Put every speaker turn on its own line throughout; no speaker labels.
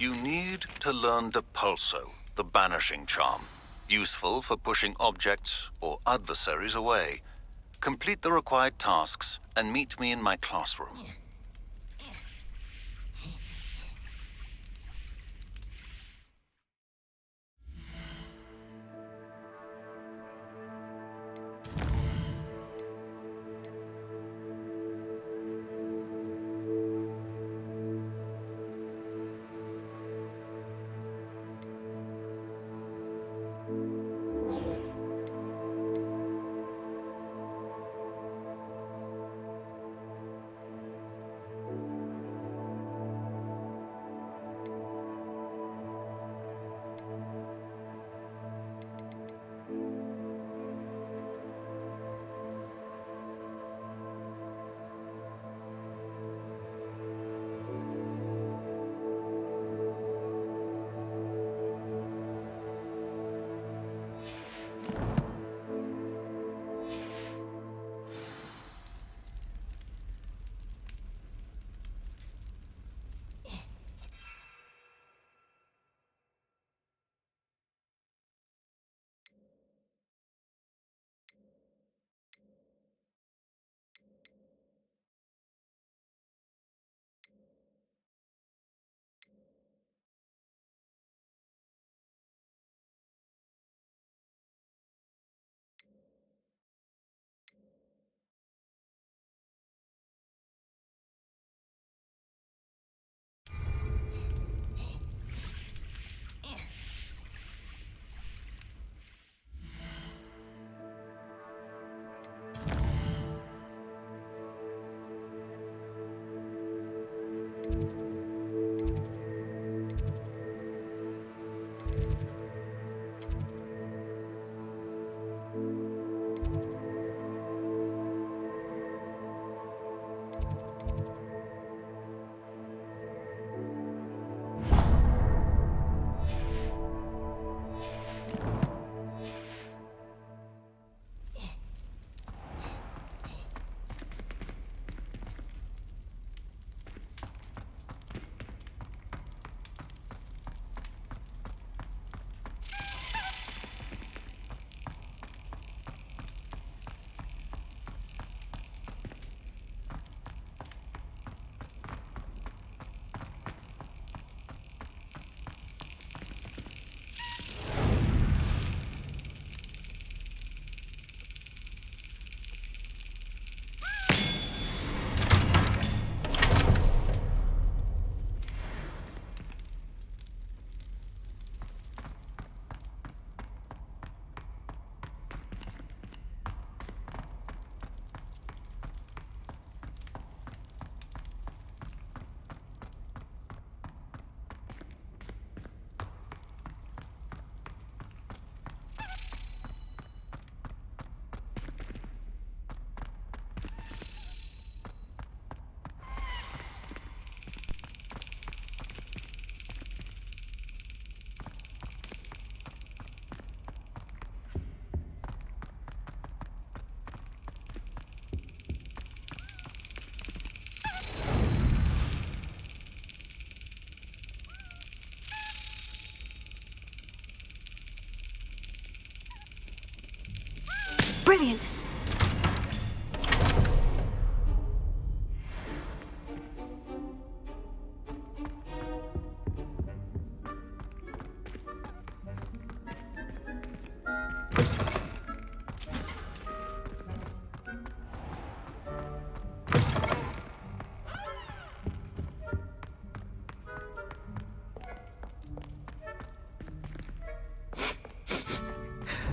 You need to learn Depulso, the banishing charm. Useful for pushing objects or adversaries away. Complete the required tasks and meet me in my classroom.
Brilliant!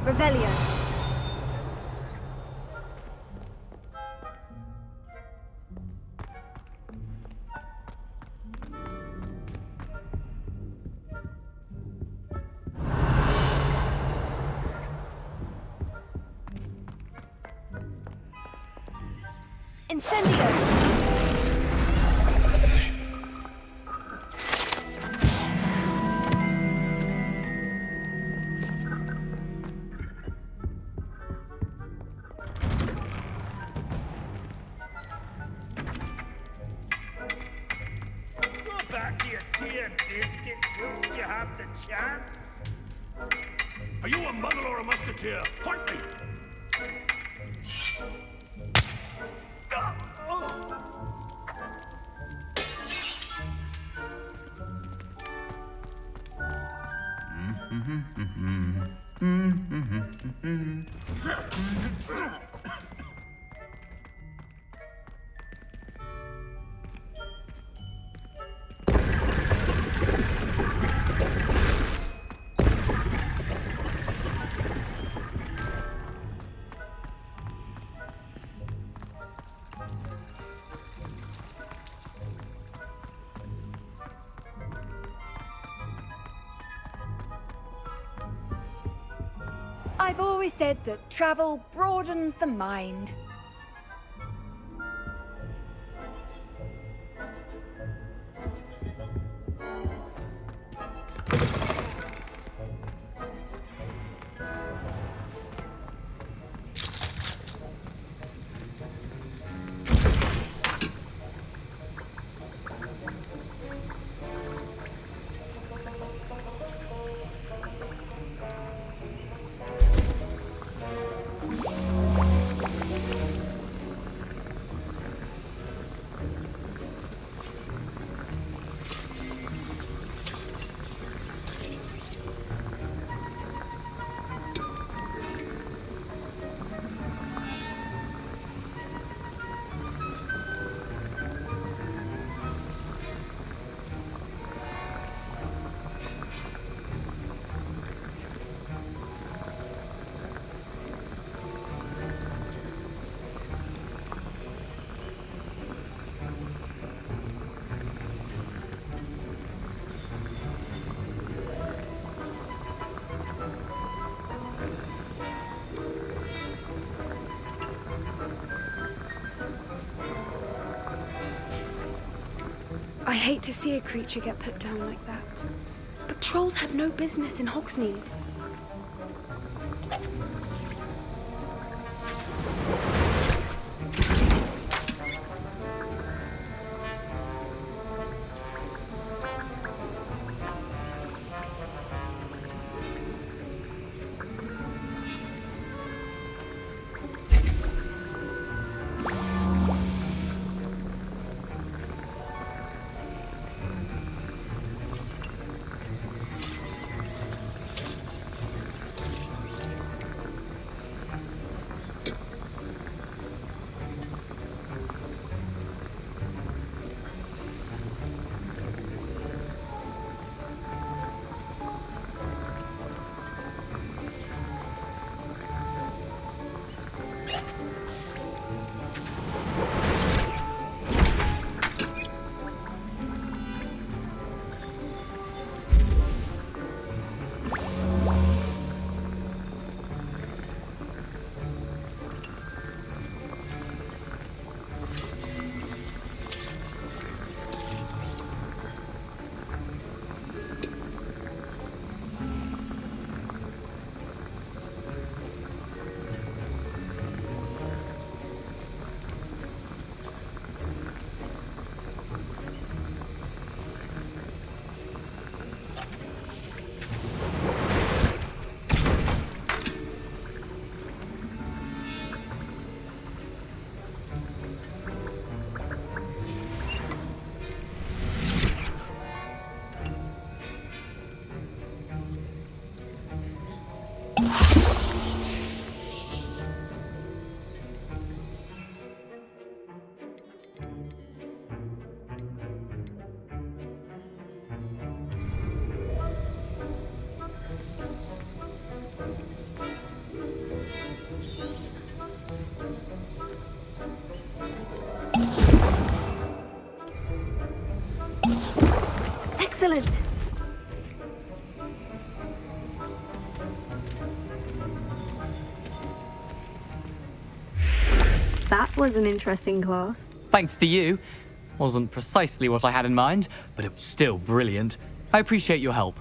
Revelio. Incendio!
Go back to your tea and biscuit. chance? Are you a muggle or a musketeer? Point me!
I've always said that travel broadens the mind.
I hate to see a creature get put down like that. But trolls have no business in Hogsmeade.
Excellent!
That was an interesting class.
Thanks to you. Wasn't precisely what I had in mind, but it was still brilliant. I appreciate your help.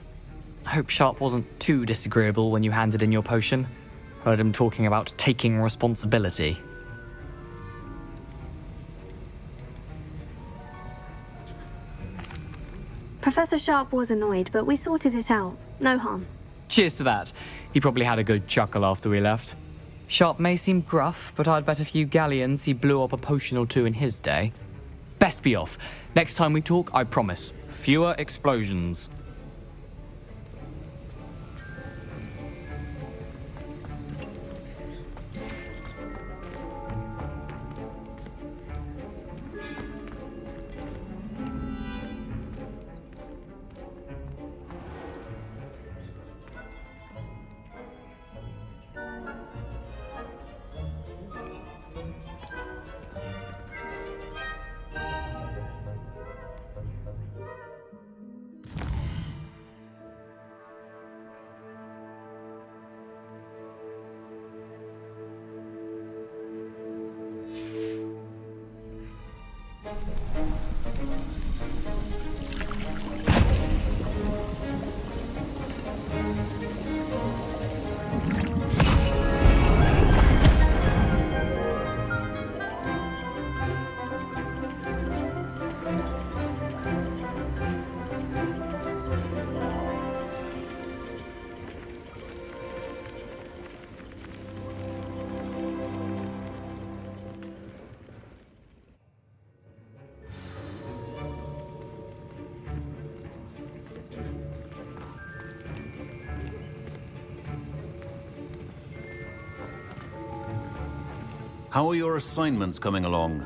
I hope Sharp wasn't too disagreeable when you handed in your potion. Heard him talking about taking responsibility.
Professor Sharp was annoyed, but we sorted it out. No harm.
Cheers to that. He probably had a good chuckle after we left. Sharp may seem gruff, but I'd bet a few galleons he blew up a potion or two in his day. Best be off. Next time we talk, I promise, fewer explosions.
How are your assignments coming along?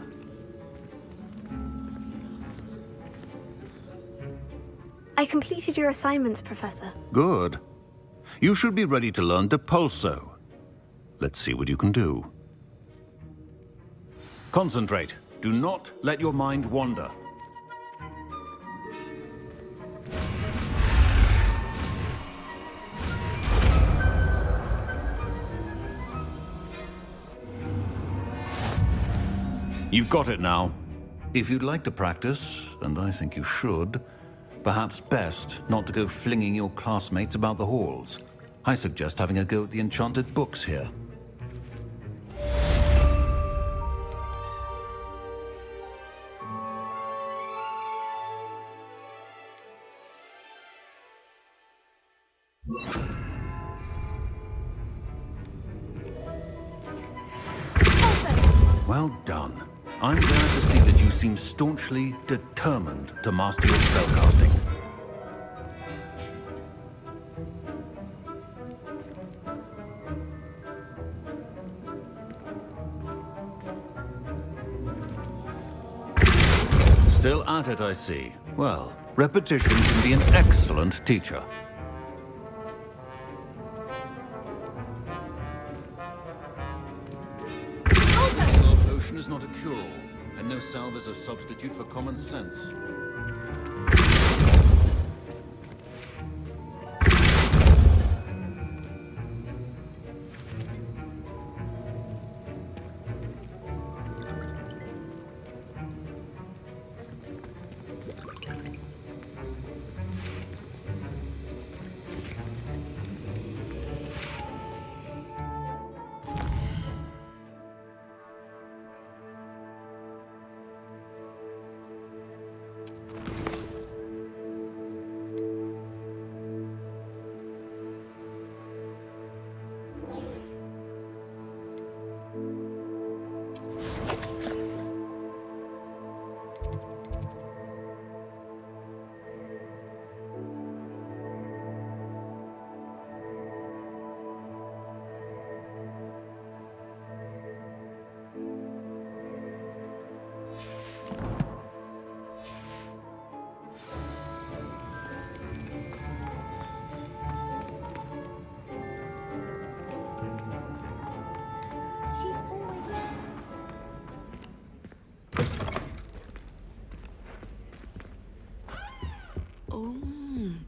I completed your assignments, Professor.
Good. You should be ready to learn Depulso. Let's see what you can do. Concentrate. Do not let your mind wander. You've got it now. If you'd like to practice, and I think you should, perhaps best not to go flinging your classmates about the halls. I suggest having a go at the enchanted books here. Well done. I'm glad to see that you seem staunchly determined to master your spellcasting. Still at it, I see. Well, repetition can be an excellent teacher. Our potion is not a cure-all, and no salve is a substitute for common sense.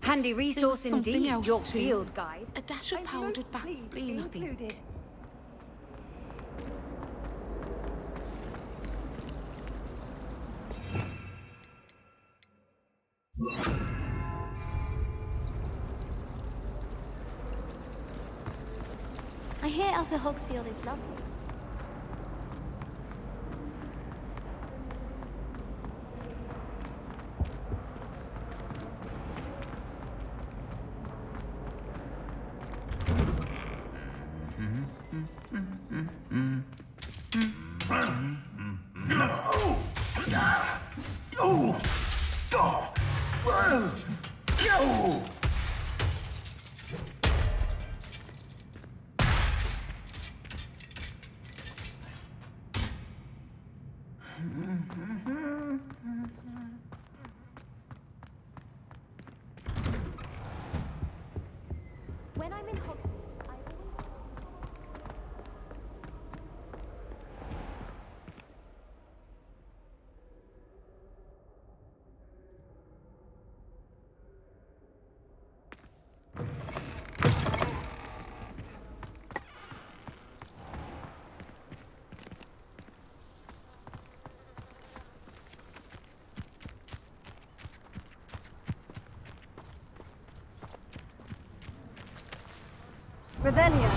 Handy resource
something
indeed,
else
your
too.
field guide.
A dash of powdered bat spleen, I think.
I hear Alpha Hogsfield is lovely. When I'm in Hogsmeade, I always...
Revelio.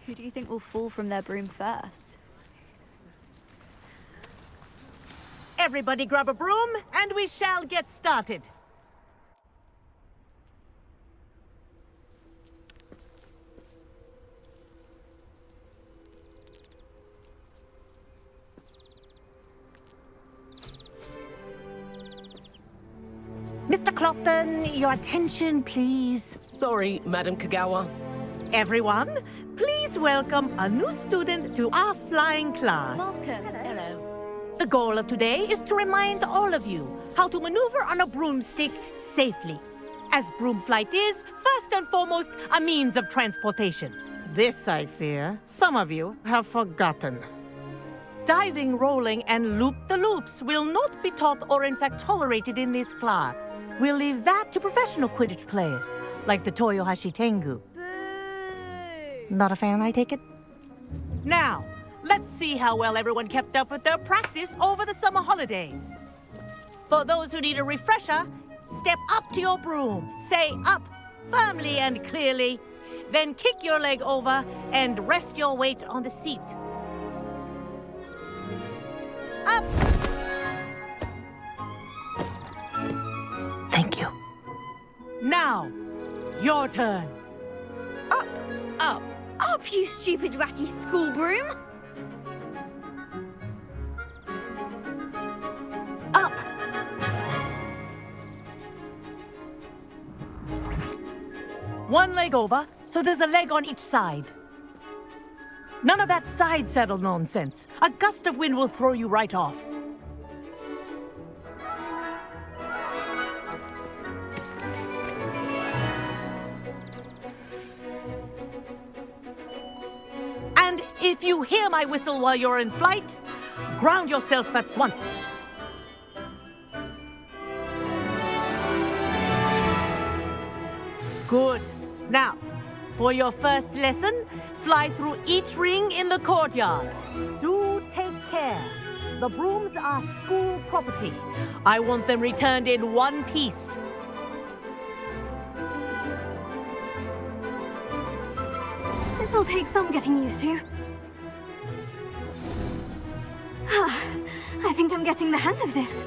Who do you think will fall from their broom first?
Everybody grab a broom, and we shall get started. Mr. Clopton, your attention, please.
Sorry, Madam Kagawa.
Everyone, please welcome a new student to our flying class.
Welcome.
Hello. The goal of today is to remind all of you how to maneuver on a broomstick safely, as broom flight is, first and foremost, a means of transportation. This, I fear, some of you have forgotten. Diving, rolling, and loop-the-loops will not be taught or in fact tolerated in this class. We'll leave that to professional Quidditch players, like the Toyohashi Tengu. Not a fan, I take it? Now, let's see how well everyone kept up with their practice over the summer holidays. For those who need a refresher, step up to your broom, say up firmly and clearly, then kick your leg over and rest your weight on the seat. Up! Thank you. Now, your turn.
Up! Up! Up, you stupid ratty school broom!
Up! One leg over, so there's a leg on each side. None of that side saddle nonsense. A gust of wind will throw you right off. And if you hear my whistle while you're in flight, ground yourself at once. Good. Now, for your first lesson, fly through each ring in the courtyard. Do take care. The brooms are school property. I want them returned in one piece.
This'll take some getting used to. I think I'm getting the hang of this.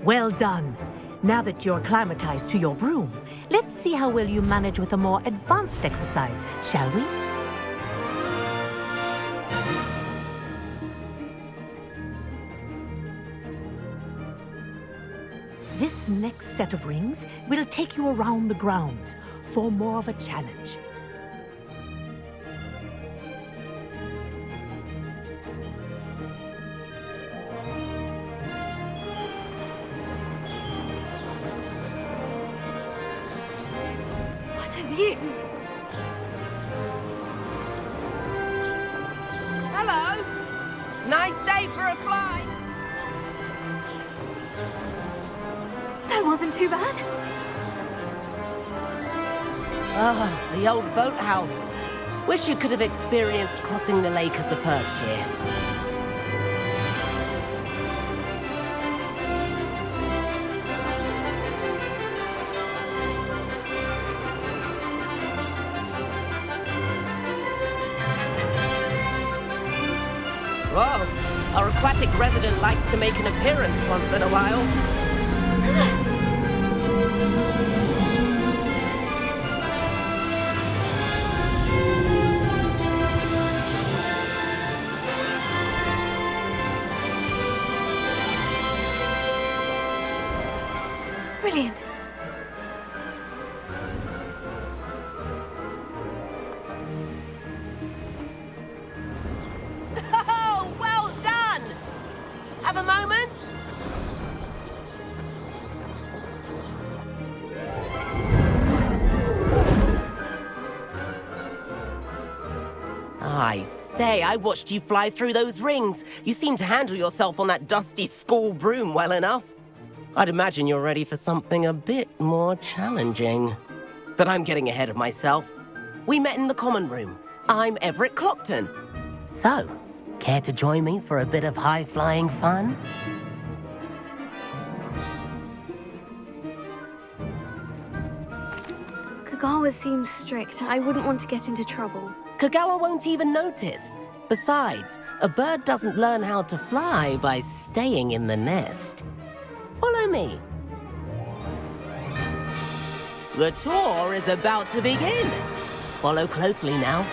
Well done. Now that you're acclimatized to your broom, let's see how well you manage with a more advanced exercise, shall we? This next set of rings will take you around the grounds for more of a challenge.
What a view!
Hello! Nice day for a fly!
That wasn't too bad.
Ah, the old boathouse. Wish you could have experienced crossing the lake as a first year. aquatic resident likes to make an appearance once in a while.
Brilliant.
Oh, well done! Have a moment? I say, I watched you fly through those rings. You seem to handle yourself on that dusty school broom well enough. I'd imagine you're ready for something a bit more challenging. But I'm getting ahead of myself. We met in the common room. I'm Everett Clopton. So, care to join me for a bit of high-flying fun?
Kagawa seems strict. I wouldn't want to get into trouble.
Kagawa won't even notice. Besides, a bird doesn't learn how to fly by staying in the nest. Follow me. The tour is about to begin. Follow closely now.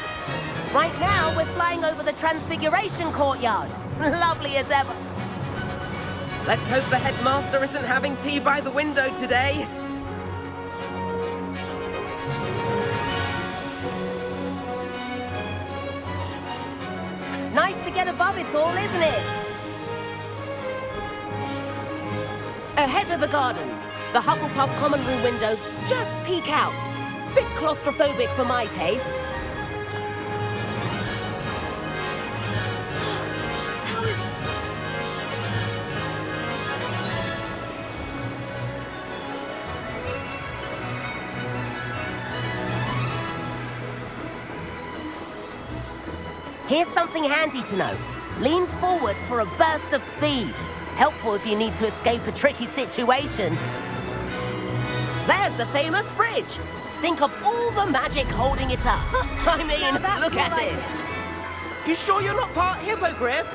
Right now, we're flying over the Transfiguration Courtyard. Lovely as ever. Let's hope the headmaster isn't having tea by the window today. Nice to get above it all, isn't it? Ahead of the gardens, the Hufflepuff common room windows just peek out. Bit claustrophobic for my taste. Here's something handy to know. Lean forward for a burst of speed. Helpful if you need to escape a tricky situation. There's the famous bridge. Think of all the magic holding it up. I mean, look at it. You sure you're not part hippogriff?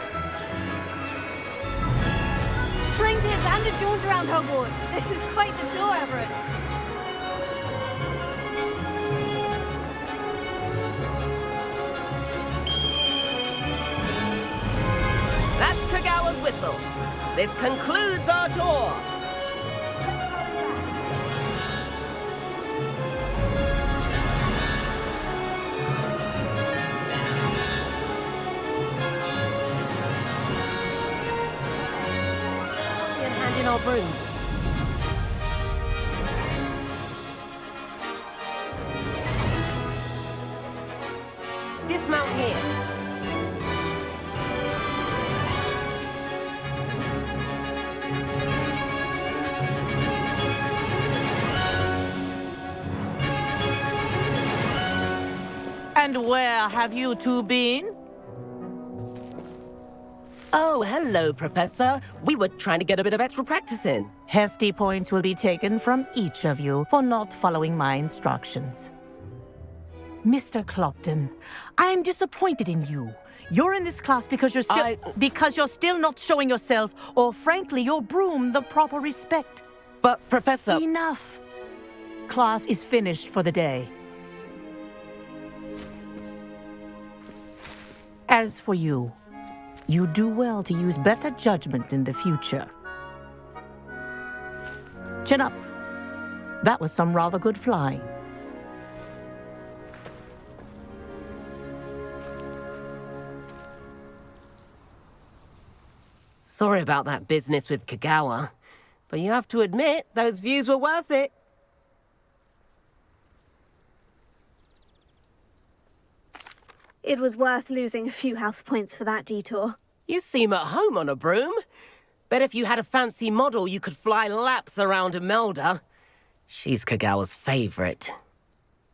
Plaintiffs and a jaunt around Hogwarts. This is quite the tour, Everett.
That's Kagawa's whistle. This concludes our tour. And hand in our brooms. Dismount here.
And where have you two been?
Oh, hello, Professor. We were trying to get a bit of extra practice in.
Hefty points will be taken from each of you for not following my instructions. Mr. Clopton, I'm disappointed in you. You're in this class because you're still not showing yourself, or frankly, your broom, the proper respect.
But, Professor...
Enough. Class is finished for the day. As for you, you do well to use better judgment in the future. Chin up. That was some rather good flying.
Sorry about that business with Kagawa, but you have to admit, those views were worth it.
It was worth losing a few house points for that detour.
You seem at home on a broom. Bet if you had a fancy model, you could fly laps around Imelda. She's Kagawa's favorite.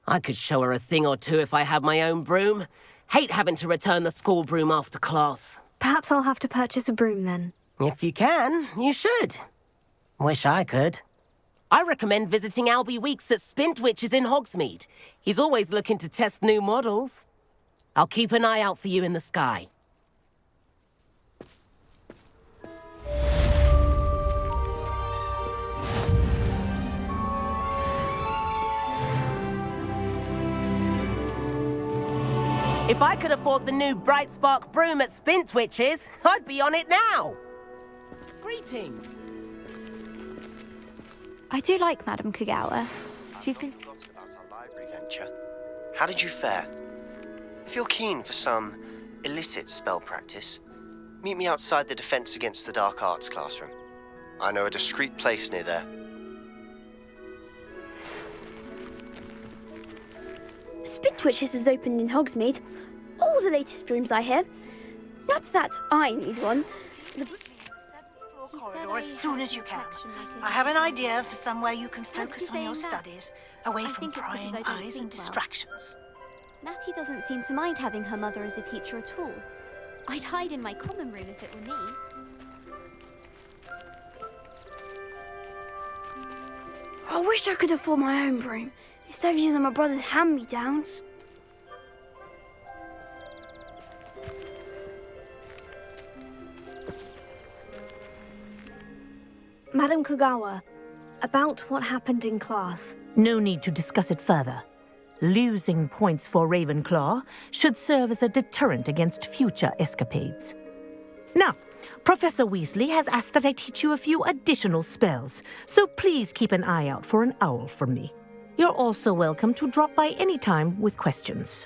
I could show her a thing or two if I had my own broom. Hate having to return the school broom after class.
Perhaps I'll have to purchase a broom then.
If you can, you should. Wish I could. I recommend visiting Albie Weeks at Spintwitches in Hogsmeade. He's always looking to test new models. I'll keep an eye out for you in the sky. If I could afford the new Bright Spark broom at Spintwitch's, I'd be on it now. Greetings.
I do like Madame Kugawa. She's been...
Forgotten about our library venture. How did you fare? If you're keen for some illicit spell practice, meet me outside the Defense Against the Dark Arts classroom. I know a discreet place near there.
Spintwitches is opened in Hogsmeade. All the latest brooms, I hear. Not that I need one.
Corridor as soon as you can. I have an idea for somewhere you can focus on your studies, away from prying eyes and distractions.
Natty doesn't seem to mind having her mother as a teacher at all. I'd hide in my common room if it were me.
I wish I could afford my own broom, instead of using my brother's hand-me-downs.
Madame Kugawa, about what happened in class.
No need to discuss it further. Losing points for Ravenclaw should serve as a deterrent against future escapades. Now, Professor Weasley has asked that I teach you a few additional spells, so please keep an eye out for an owl from me. You're also welcome to drop by any time with questions.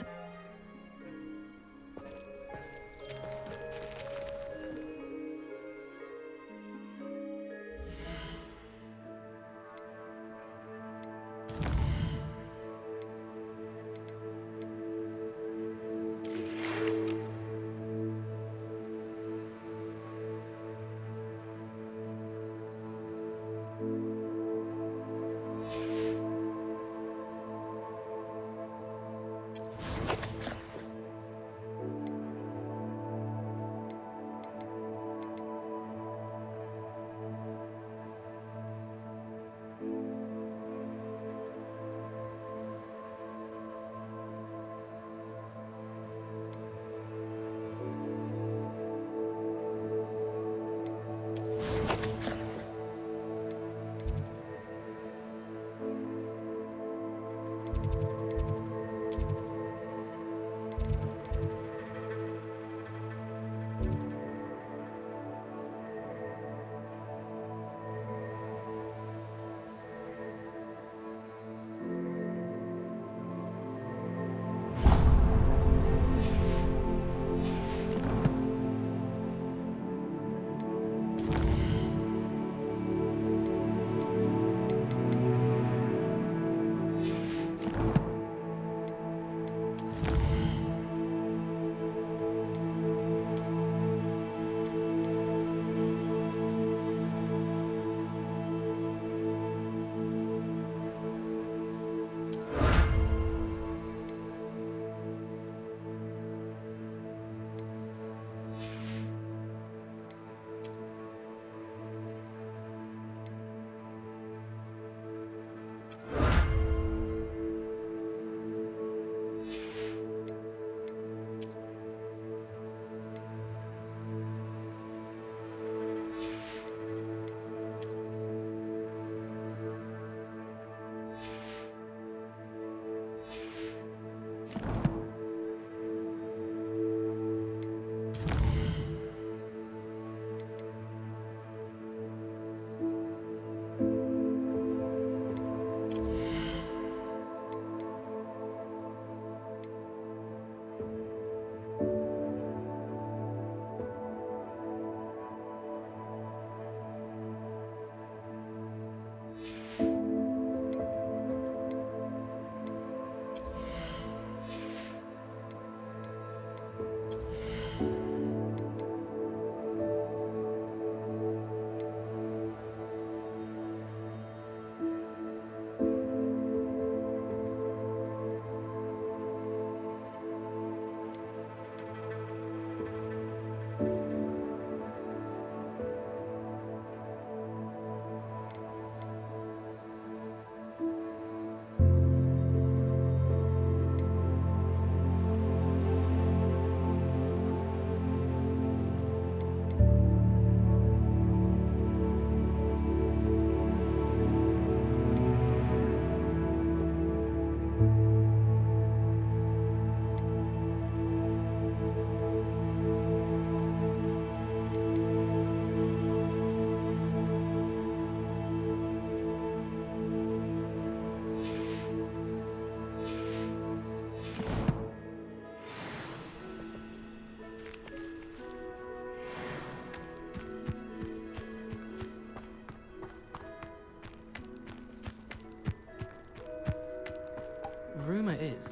Rumour is,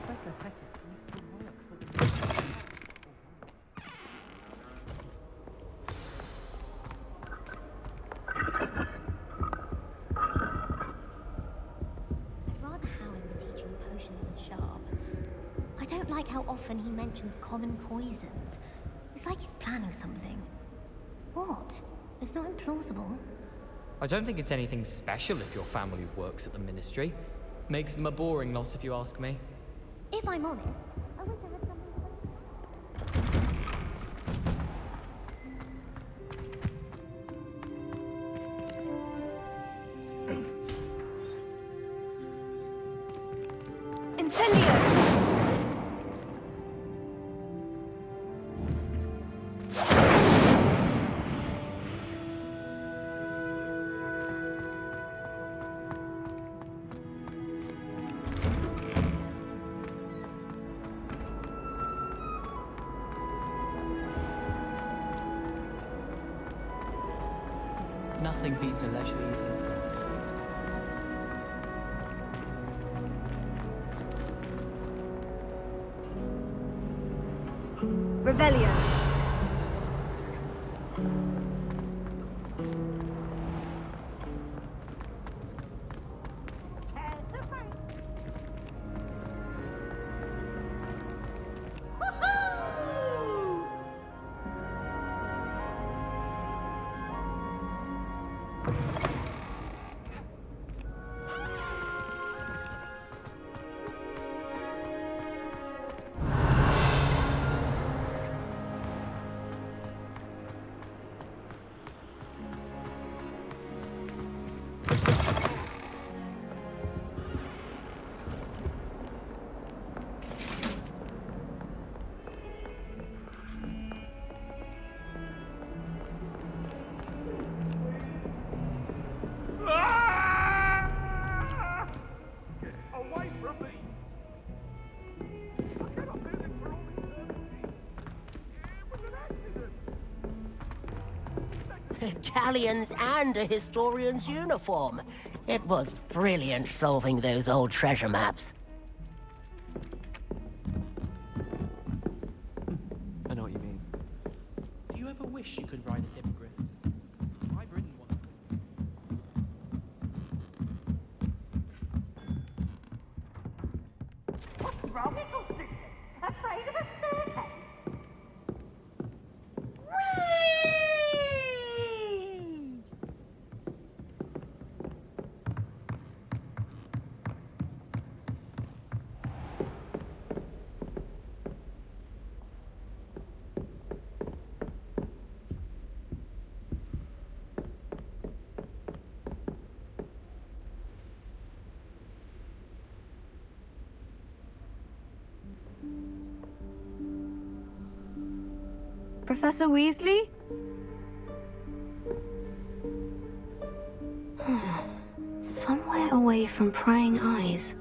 Professor Hackett used to work for the...
I'd rather Howard were teaching potions than Sharp. I don't like how often he mentions common poisons. It's like he's planning something. What? It's not implausible.
I don't think it's anything special if your family works at the Ministry. Makes them a boring lot, if you ask me.
If I'm honest, I wish I had something
Nothing beats a leisurely evening.
Revelio.
Away from me! I cannot do this for all eternity. It was an accident.
Galleons and a historian's uniform. It was brilliant solving those old treasure maps.
I know what you mean. Do you ever wish you could ride a hippogriff? I've ridden one.
What's wrong, little sister? Afraid of a staircase?
Professor Weasley? Somewhere away from prying eyes.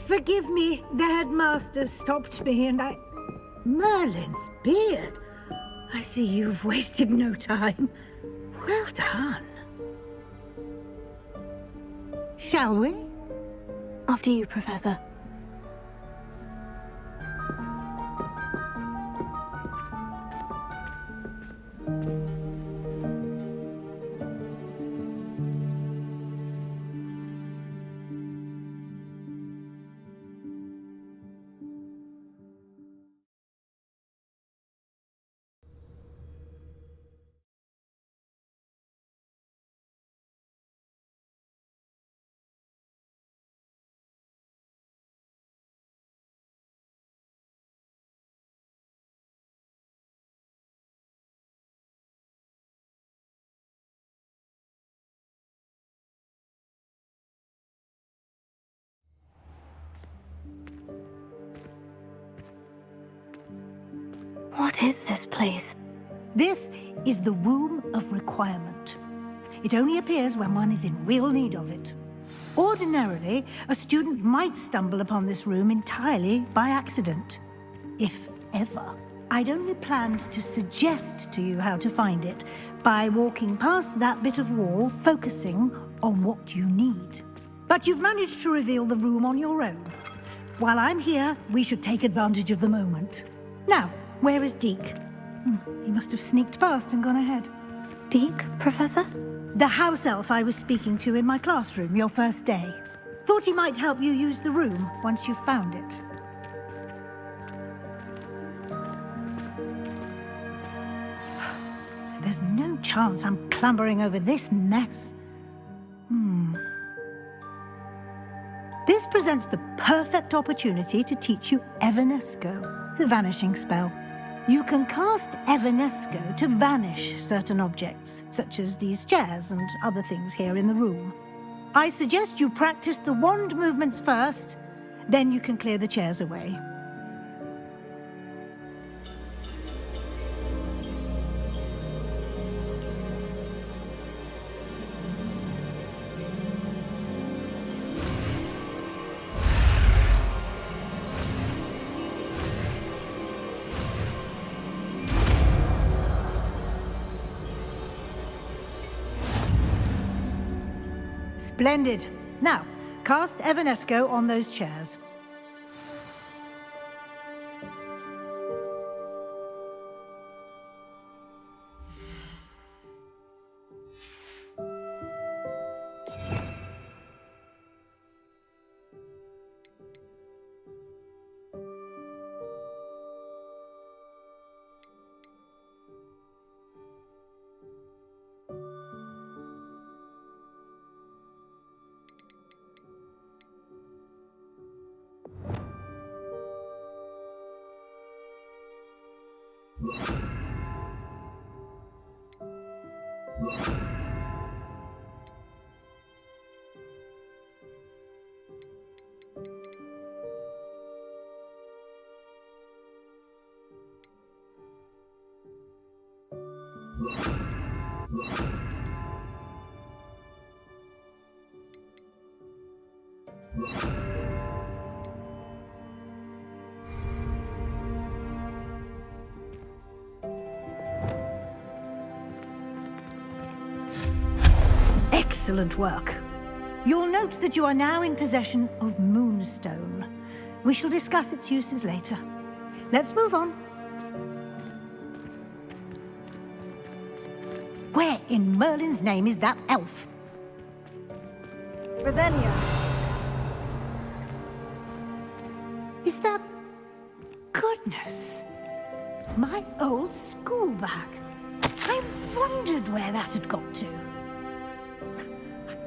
Forgive me, the headmaster stopped me and I... Merlin's beard. I see you've wasted no time. Well done. Shall we?
After you, Professor. What is this place?
This is the Room of Requirement. It only appears when one is in real need of it. Ordinarily, a student might stumble upon this room entirely by accident. If ever. I'd only planned to suggest to you how to find it by walking past that bit of wall, focusing on what you need. But you've managed to reveal the room on your own. While I'm here, we should take advantage of the moment. Now, where is Deke? He must have sneaked past and gone ahead.
Deke, Professor?
The house elf I was speaking to in my classroom your first day. Thought he might help you use the room once you've found it. There's no chance I'm clambering over this mess. This presents the perfect opportunity to teach you Evanesco, the vanishing spell. You can cast Evanesco to vanish certain objects, such as these chairs and other things here in the room. I suggest you practice the wand movements first, then you can clear the chairs away. Splendid. Now, cast Evanesco on those chairs. Excellent work. You'll note that you are now in possession of Moonstone. We shall discuss its uses later. Let's move on. Where in Merlin's name is that elf?
Revelio.
Is that... Goodness. My old school bag. I wondered where that had got to.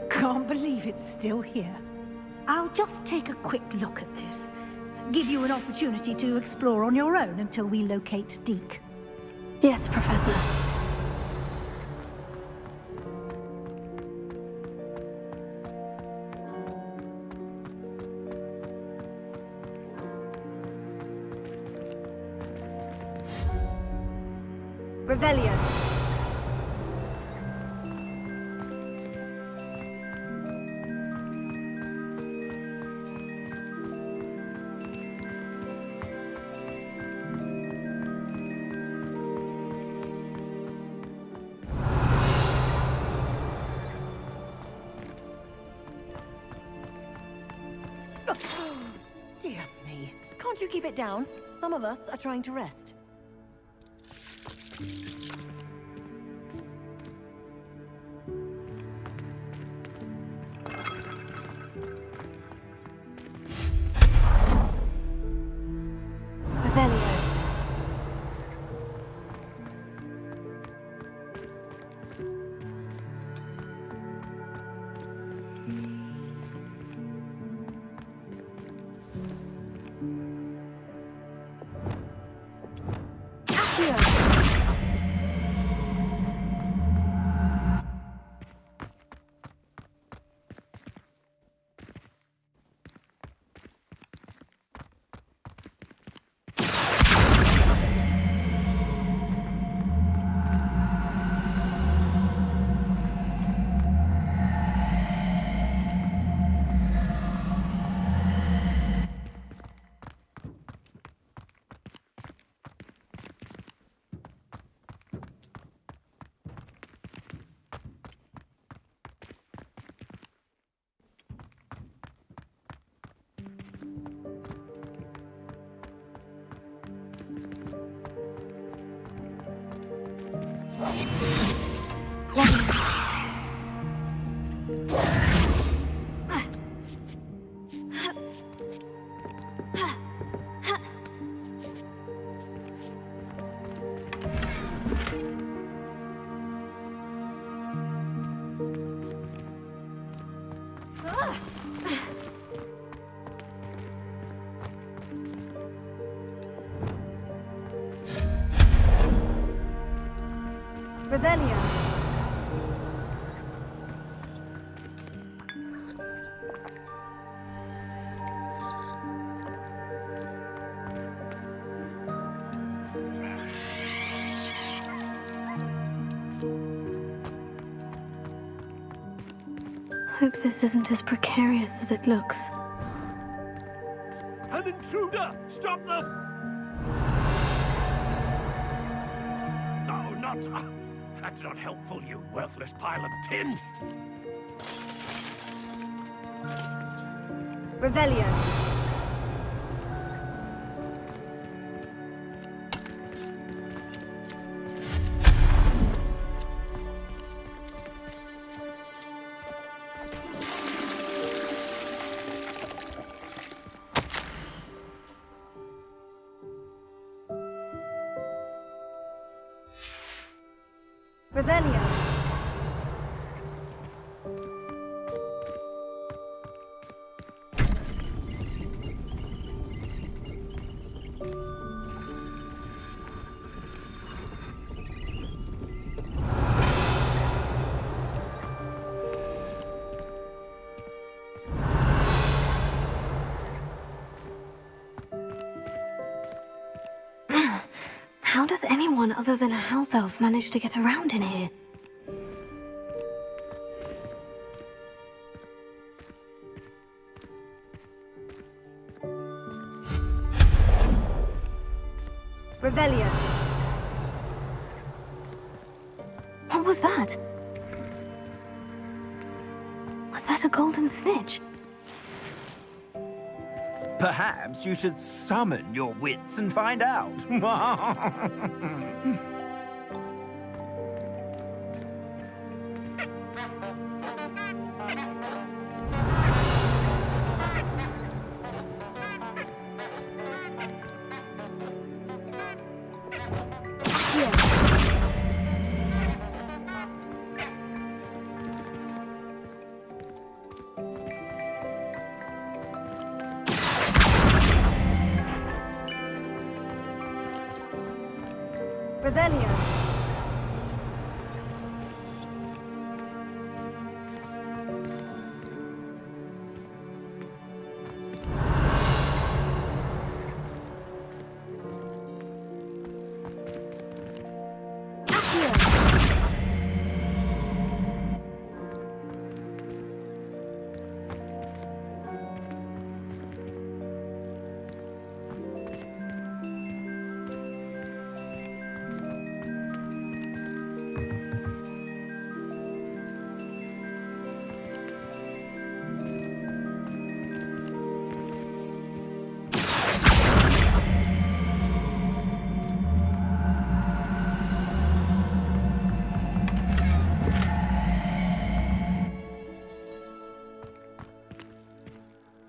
Can't believe it's still here. I'll just take a quick look at this. Give you an opportunity to explore on your own until we locate Deke.
Yes, Professor.
Revelio.
Dear me. Can't you keep it down? Some of us are trying to rest.
Revelio.
What is it?
Revelio.
Hope this isn't as precarious as it looks.
An intruder! Stop them! No, not... that's not helpful, you worthless pile of tin!
Revelio. Revelio.
How does anyone other than a house elf manage to get around in here?
Revelio.
What was that? Was that a golden snitch?
Perhaps you should summon your wits and find out.
Revelio.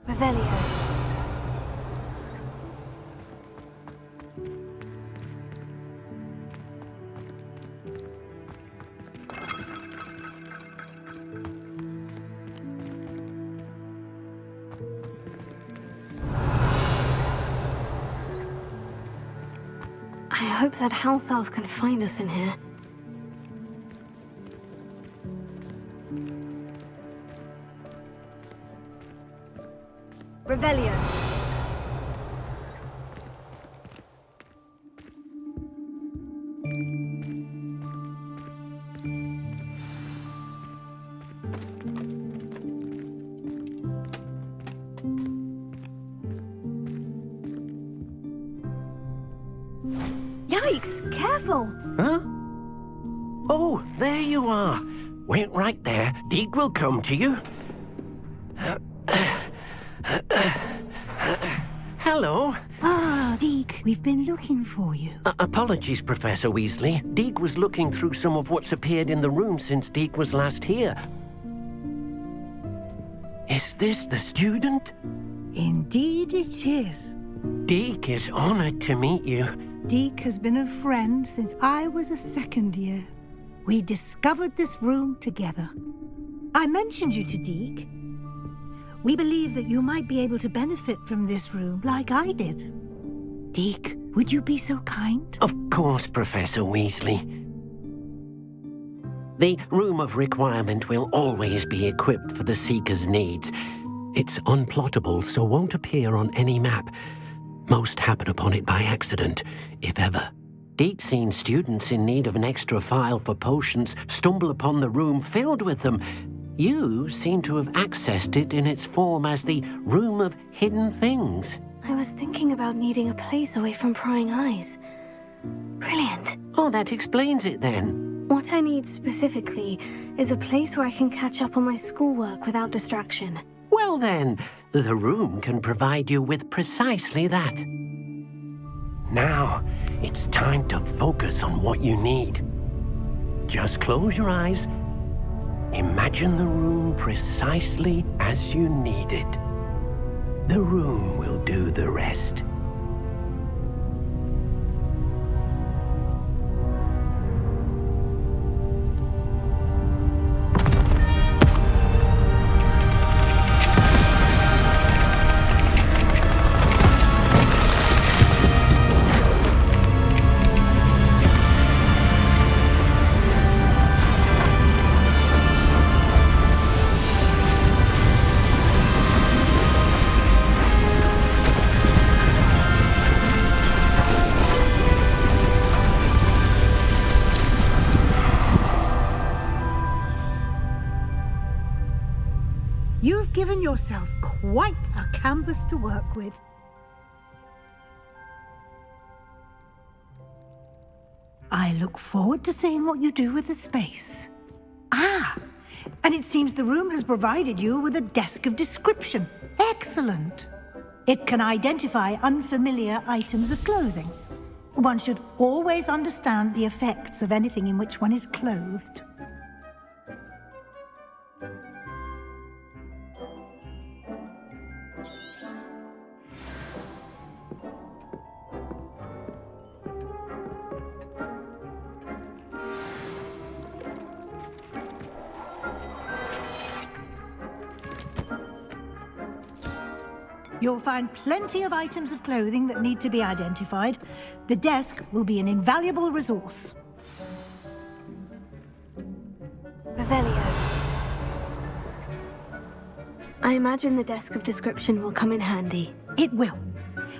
Revelio.
I hope that house elf can find us in here.
Revelio. Yikes! Careful!
Huh? Oh, there you are. Wait right there. Deek will come to you. Hello.
Ah, Deke, we've been looking for you.
Apologies, Professor Weasley. Deke was looking through some of what's appeared in the room since Deke was last here. Is this the student?
Indeed it is.
Deke is honored to meet you.
Deke has been a friend since I was a second year. We discovered this room together. I mentioned you to Deke. We believe that you might be able to benefit from this room like I did. Deke, would you be so kind?
Of course, Professor Weasley. The Room of Requirement will always be equipped for the Seeker's needs. It's unplottable, so won't appear on any map. Most happen upon it by accident, if ever. Deke's seen students in need of an extra file for potions stumble upon the room filled with them. You seem to have accessed it in its form as the Room of Hidden Things.
I was thinking about needing a place away from prying eyes. Brilliant.
Oh, that explains it then.
What I need specifically is a place where I can catch up on my schoolwork without distraction.
Well then, the room can provide you with precisely that. Now, it's time to focus on what you need. Just close your eyes. Imagine the room precisely as you need it. The room will do the rest.
You've given yourself quite a canvas to work with. I look forward to seeing what you do with the space. Ah, and it seems the room has provided you with a desk of description. Excellent. It can identify unfamiliar items of clothing. One should always understand the effects of anything in which one is clothed. You'll find plenty of items of clothing that need to be identified. The desk will be an invaluable resource.
Revelio. I imagine the desk of description will come in handy.
It will.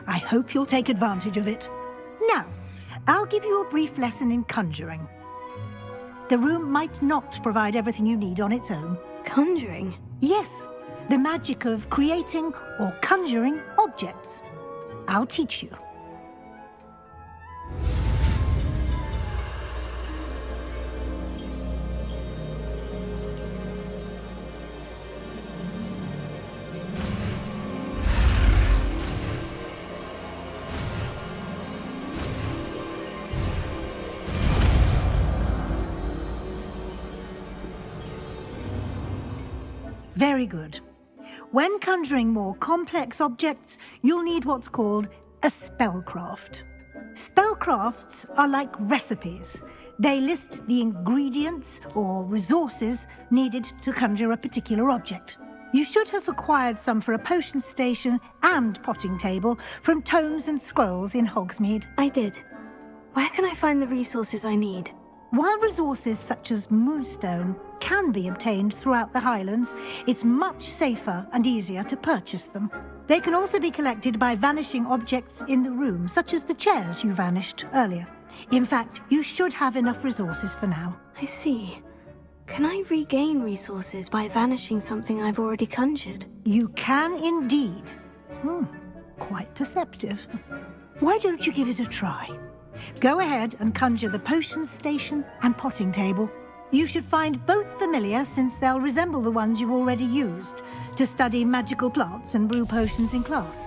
I hope you'll take advantage of it. Now, I'll give you a brief lesson in conjuring. The room might not provide everything you need on its own.
Conjuring?
Yes. The magic of creating or conjuring objects. I'll teach you. Very good. When conjuring more complex objects, you'll need what's called a spellcraft. Spellcrafts are like recipes. They list the ingredients or resources needed to conjure a particular object. You should have acquired some for a potion station and potting table from tomes and scrolls in Hogsmeade.
I did. Where can I find the resources I need?
While resources such as moonstone can be obtained throughout the Highlands, it's much safer and easier to purchase them. They can also be collected by vanishing objects in the room, such as the chairs you vanished earlier. In fact, you should have enough resources for now.
I see. Can I regain resources by vanishing something I've already conjured?
You can indeed. Quite perceptive. Why don't you give it a try? Go ahead and conjure the potion station and potting table. You should find both familiar, since they'll resemble the ones you've already used to study magical plants and brew potions in class.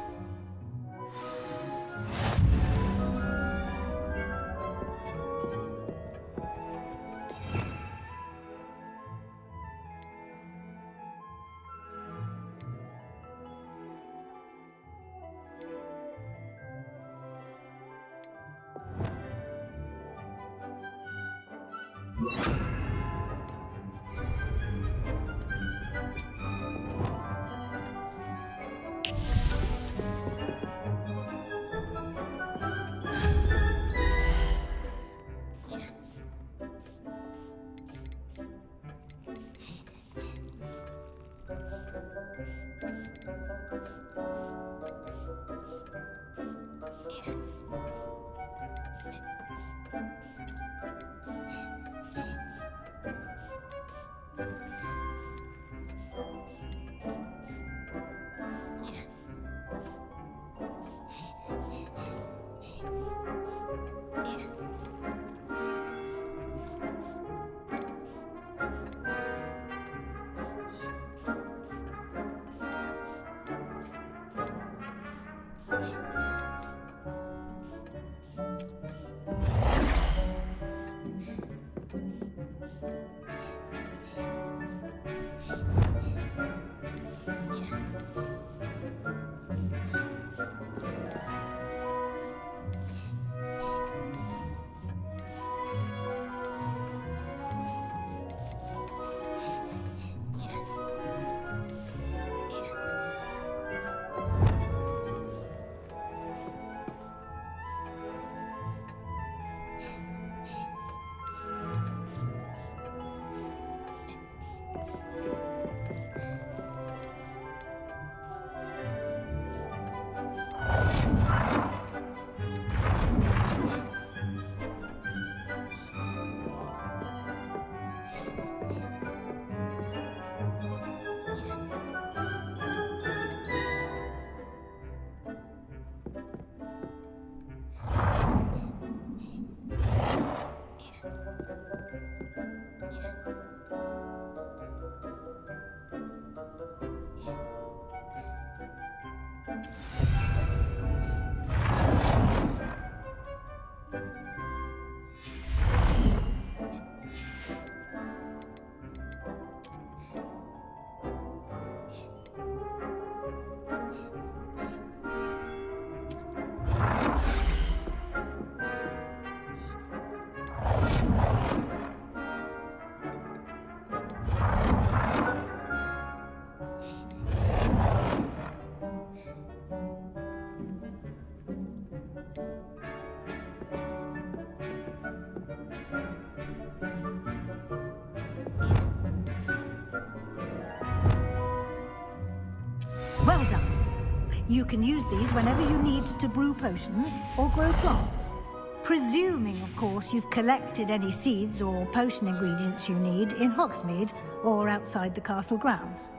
You can use these whenever you need to brew potions or grow plants. Presuming, of course, you've collected any seeds or potion ingredients you need in Hogsmeade or outside the castle grounds.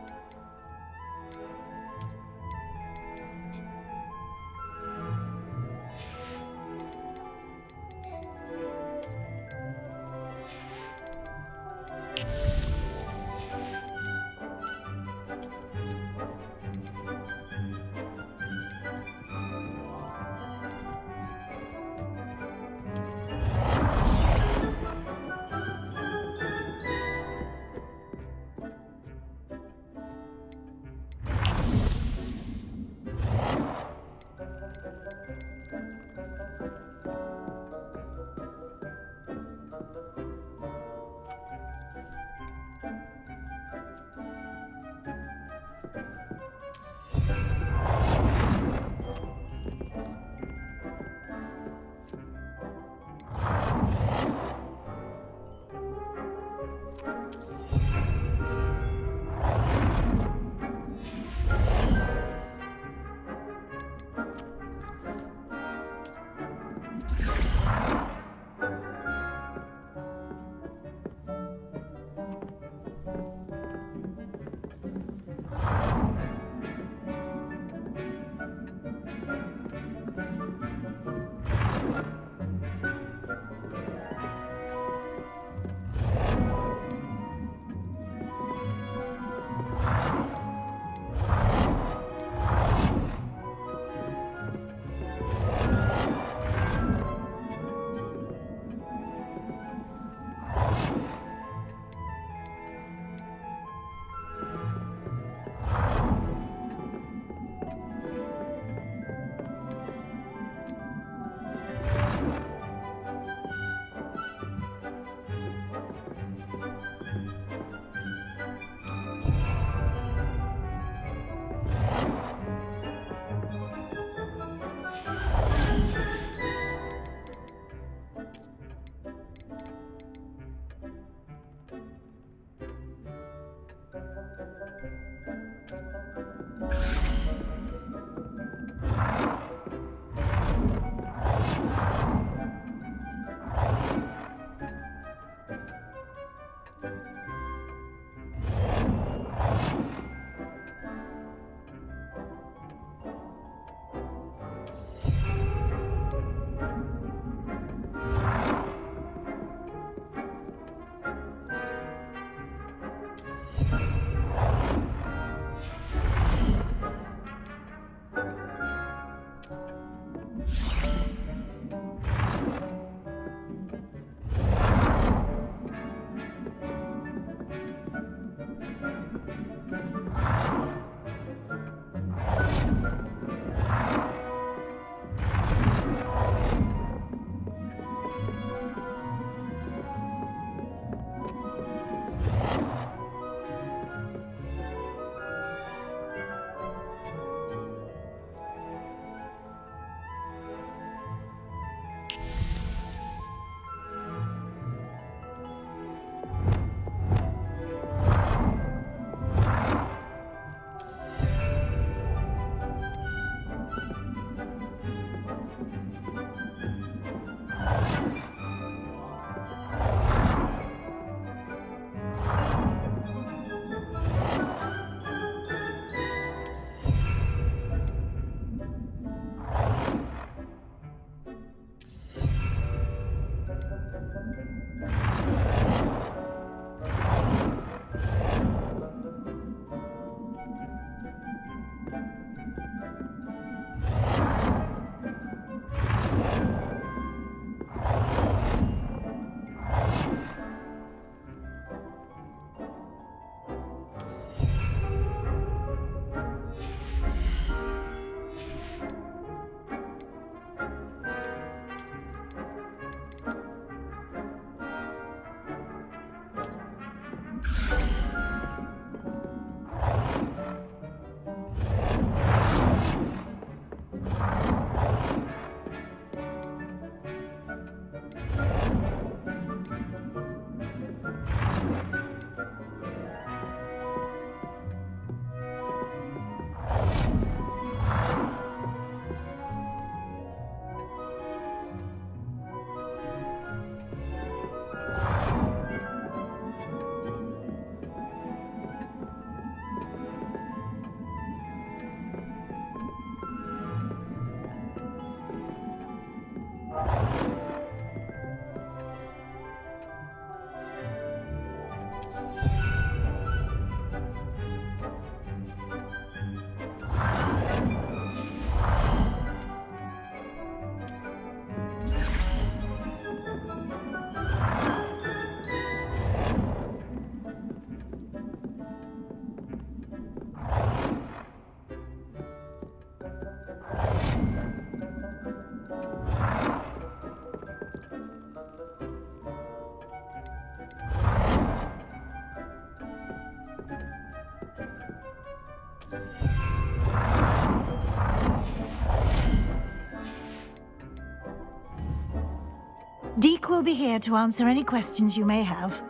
will be here to answer any questions you may have.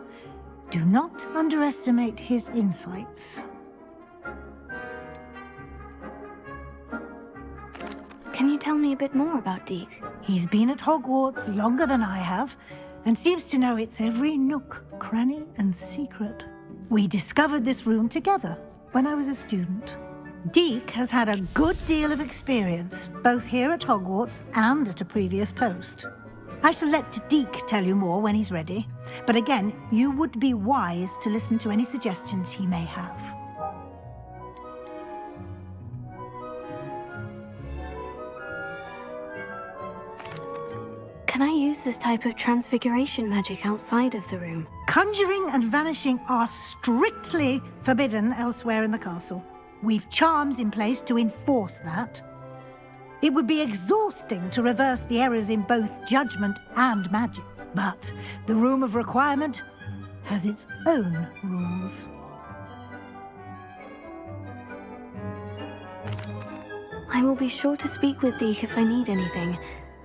Do not underestimate his insights.
Can you tell me a bit more about Deke?
He's been at Hogwarts longer than I have, and seems to know its every nook, cranny, and secret. We discovered this room together when I was a student. Deke has had a good deal of experience, both here at Hogwarts and at a previous post. I shall let Deke tell you more when he's ready, but again, you would be wise to listen to any suggestions he may have.
Can I use this type of transfiguration magic outside of the room?
Conjuring and vanishing are strictly forbidden elsewhere in the castle. We've charms in place to enforce that. It would be exhausting to reverse the errors in both judgment and magic, but the Room of Requirement has its own rules.
I will be sure to speak with Deke if I need anything.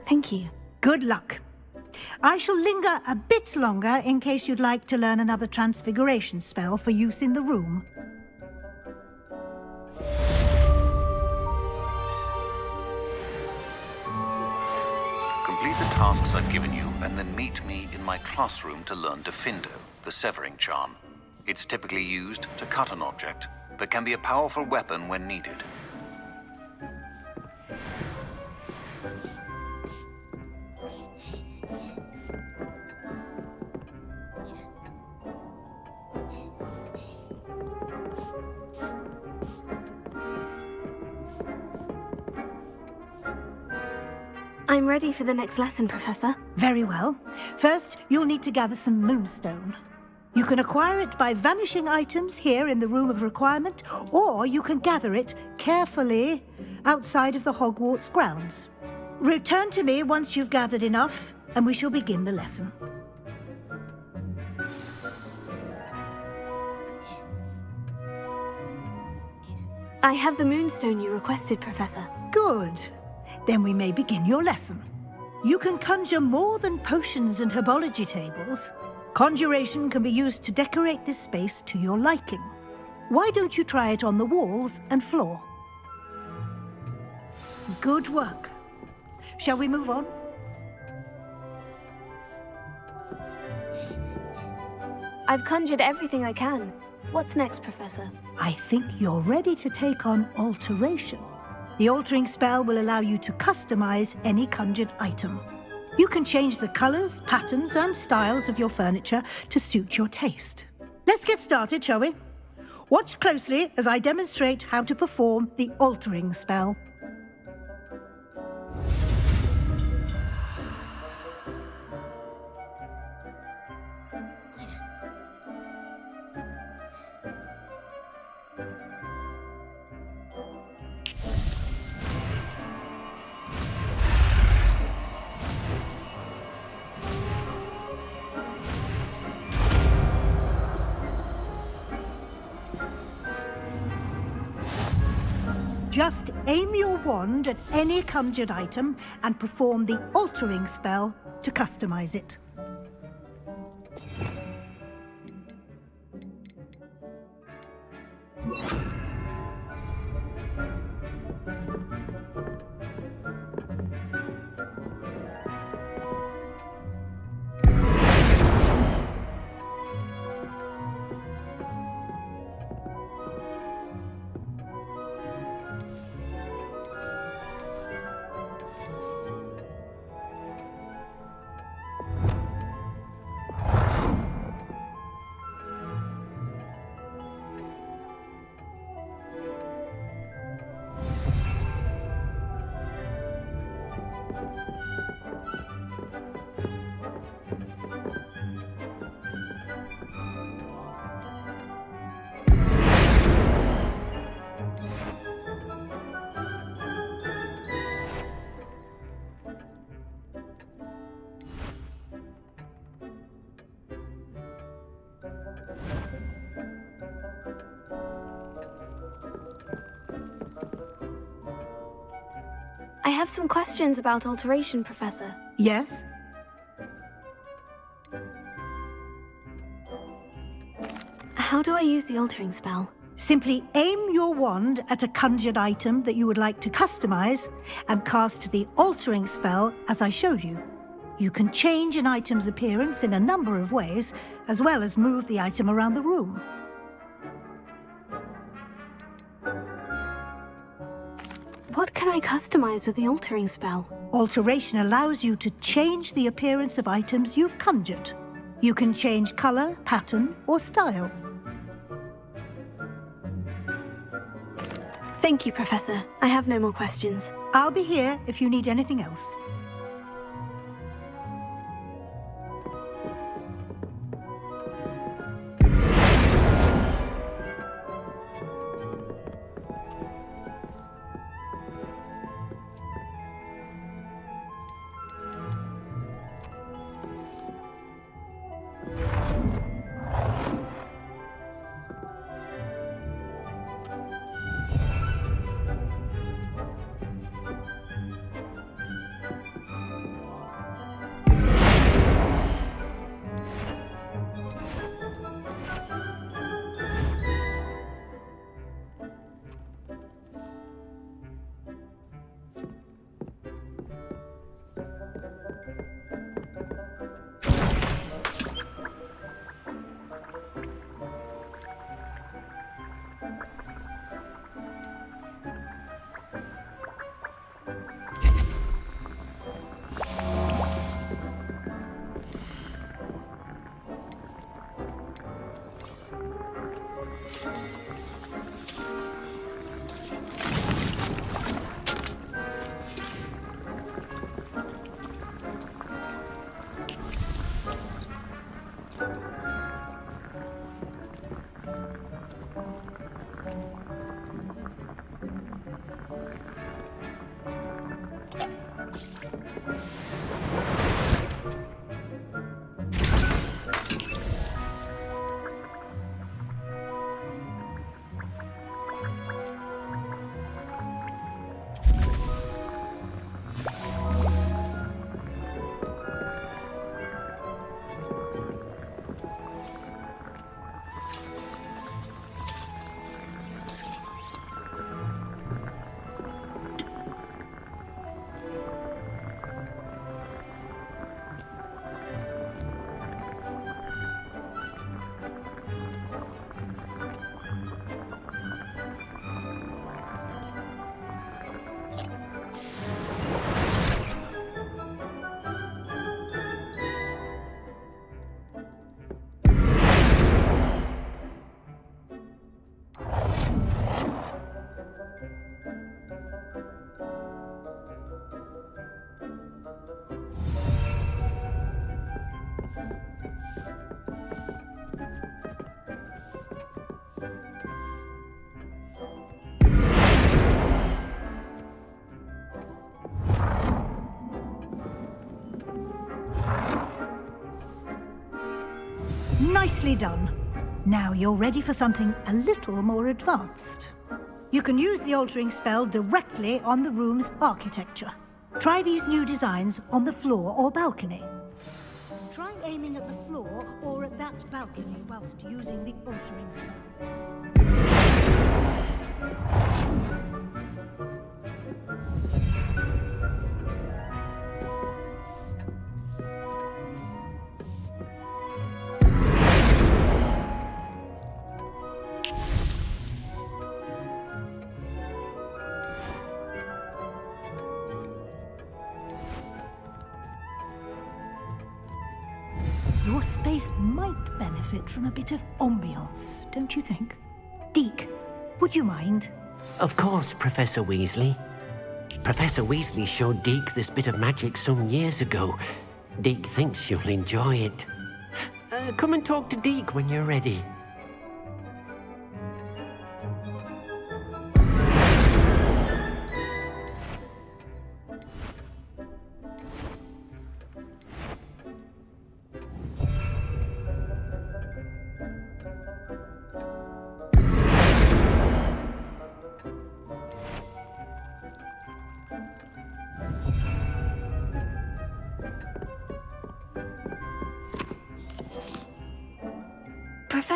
Thank you.
Good luck. I shall linger a bit longer in case you'd like to learn another transfiguration spell for use in the room.
Complete the tasks I've given you, and then meet me in my classroom to learn Defindo, the severing charm. It's typically used to cut an object, but can be a powerful weapon when needed.
I'm ready for the next lesson, Professor.
Very well. First, you'll need to gather some moonstone. You can acquire it by vanishing items here in the Room of Requirement, or you can gather it carefully outside of the Hogwarts grounds. Return to me once you've gathered enough, and we shall begin the lesson.
I have the moonstone you requested, Professor.
Good. Then we may begin your lesson. You can conjure more than potions and herbology tables. Conjuration can be used to decorate this space to your liking. Why don't you try it on the walls and floor? Good work. Shall we move on?
I've conjured everything I can. What's next, Professor?
I think you're ready to take on alteration. The altering spell will allow you to customize any conjured item. You can change the colors, patterns, and styles of your furniture to suit your taste. Let's get started, shall we? Watch closely as I demonstrate how to perform the altering spell. Just aim your wand at any conjured item and perform the altering spell to customize it.
I have some questions about alteration, Professor.
Yes?
How do I use the altering spell?
Simply aim your wand at a conjured item that you would like to customize and cast the altering spell as I showed you. You can change an item's appearance in a number of ways, as well as move the item around the room.
What can I customize with the altering spell?
Alteration allows you to change the appearance of items you've conjured. You can change color, pattern, or style.
Thank you, Professor. I have no more questions.
I'll be here if you need anything else. Nicely done. Now you're ready for something a little more advanced. You can use the altering spell directly on the room's architecture. Try these new designs on the floor or balcony. Try aiming at the floor or at that balcony whilst using the altering spell. Your space might benefit from a bit of ambiance, don't you think? Deke, would you mind?
Of course, Professor Weasley. Professor Weasley showed Deke this bit of magic some years ago. Deke thinks you'll enjoy it. Come and talk to Deke when you're ready.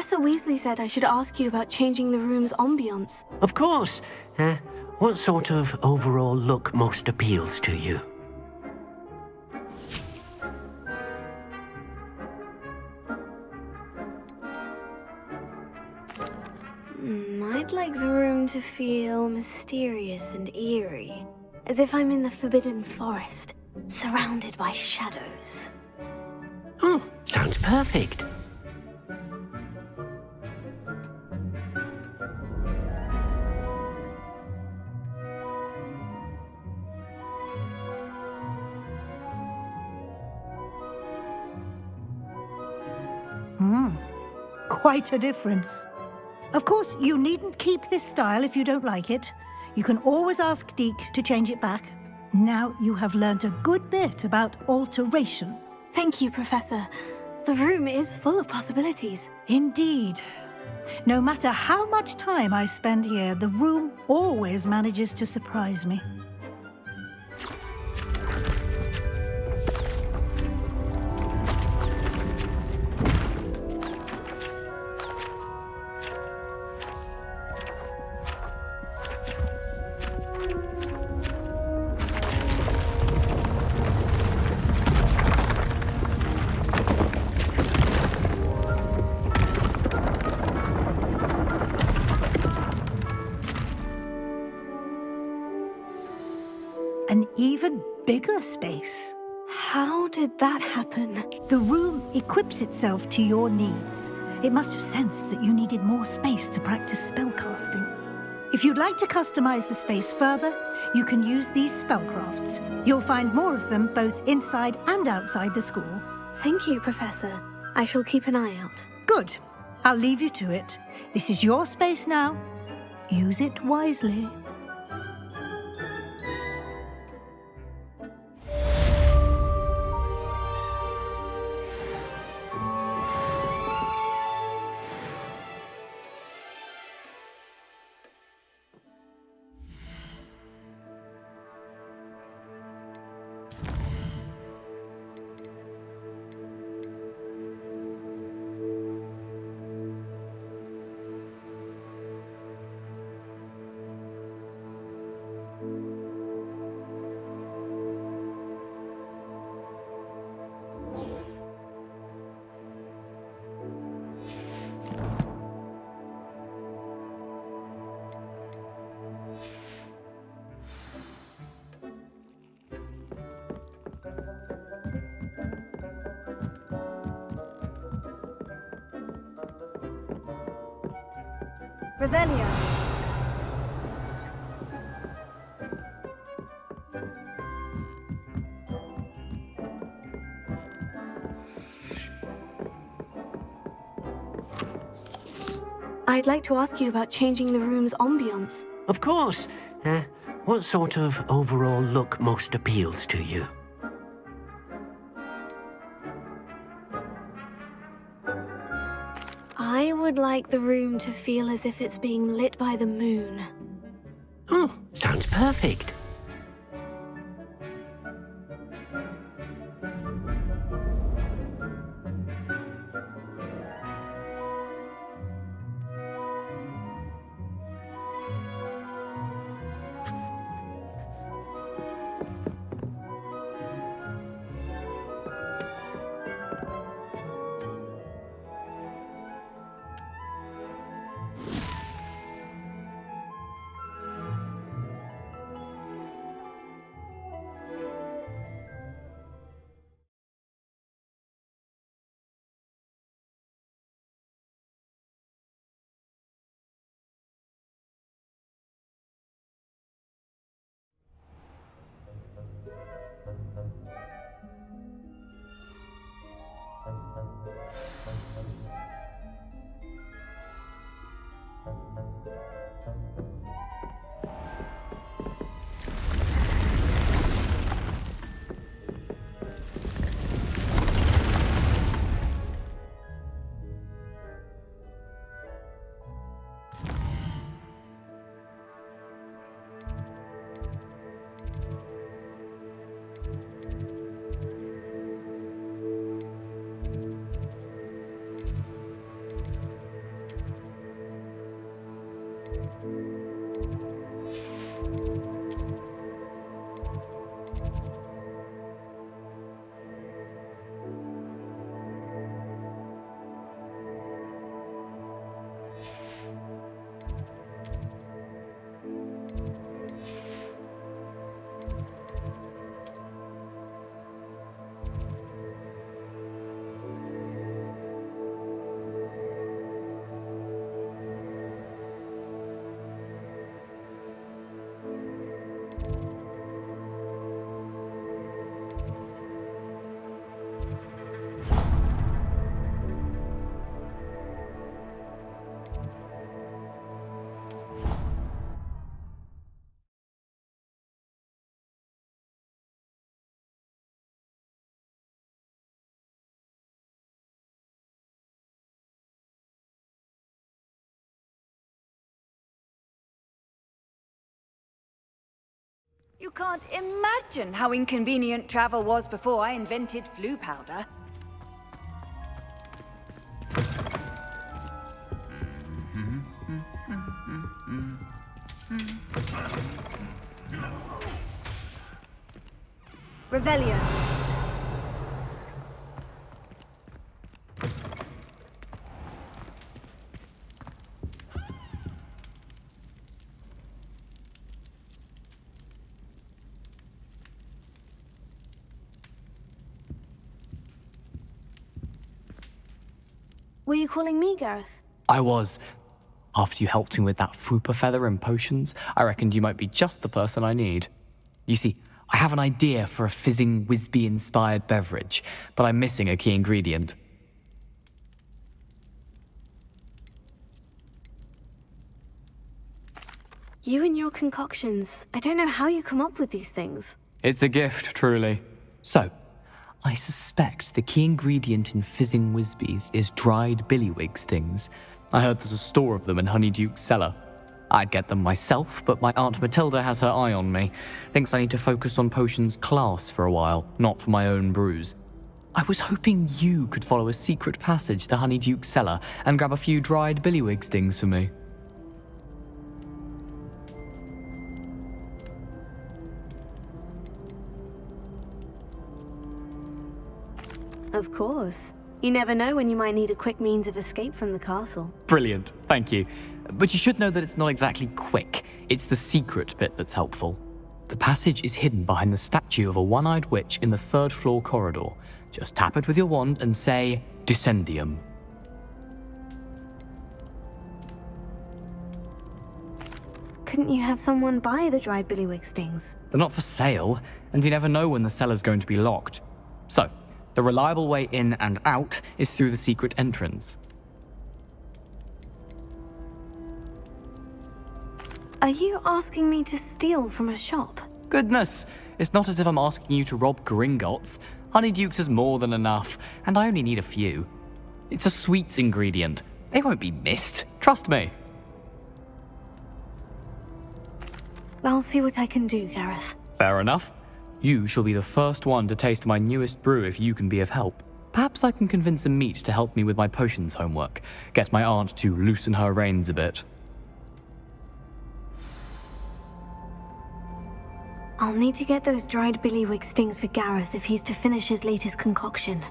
Professor Weasley said I should ask you about changing the room's ambiance.
Of course. What sort of overall look most appeals to you?
I'd like the room to feel mysterious and eerie, as if I'm in the Forbidden Forest, surrounded by shadows.
Oh, sounds perfect.
Quite a difference. Of course, you needn't keep this style if you don't like it. You can always ask Deke to change it back. Now you have learnt a good bit about alteration.
Thank you, Professor. The room is full of possibilities.
Indeed. No matter how much time I spend here, the room always manages to surprise me. An even bigger space.
How did that happen?
The room equips itself to your needs. It must have sensed that you needed more space to practice spellcasting. If you'd like to customize the space further, you can use these spellcrafts. You'll find more of them both inside and outside the school.
Thank you, Professor. I shall keep an eye out.
Good. I'll leave you to it. This is your space now. Use it wisely.
Revelio.
I'd like to ask you about changing the room's ambiance.
Of course. What sort of overall look most appeals to you?
I would like the room to feel as if it's being lit by the moon.
Oh, sounds perfect.
You can't imagine how inconvenient travel was before I invented flu powder. Revelio.
Were you calling me, Gareth?
I was. After you helped me with that Fupa feather and potions, I reckoned you might be just the person I need. You see, I have an idea for a fizzing Whizbee-inspired beverage, but I'm missing a key ingredient.
You and your concoctions. I don't know how you come up with these things.
It's a gift, truly. So, I suspect the key ingredient in fizzing Whizbees is dried billywig stings. I heard there's a store of them in Honeyduke's cellar. I'd get them myself, but my Aunt Matilda has her eye on me. Thinks I need to focus on potions class for a while, not for my own brews. I was hoping you could follow a secret passage to Honeyduke's cellar and grab a few dried billywig stings for me.
Of course. You never know when you might need a quick means of escape from the castle.
Brilliant, thank you. But you should know that it's not exactly quick. It's the secret bit that's helpful. The passage is hidden behind the statue of a one-eyed witch in the third-floor corridor. Just tap it with your wand and say, Descendium.
Couldn't you have someone buy the dried billywig stings?
They're not for sale, and you never know when the cellar's going to be locked. So, the reliable way in and out is through the secret entrance.
Are you asking me to steal from a shop?
Goodness, it's not as if I'm asking you to rob Gringotts. Honeyduke's is more than enough, and I only need a few. It's a sweets ingredient. They won't be missed, trust me.
I'll see what I can do, Gareth.
Fair enough. You shall be the first one to taste my newest brew if you can be of help. Perhaps I can convince a meat to help me with my potions homework. Get my aunt to loosen her reins a bit.
I'll need to get those dried billywig stings for Gareth if he's to finish his latest concoction.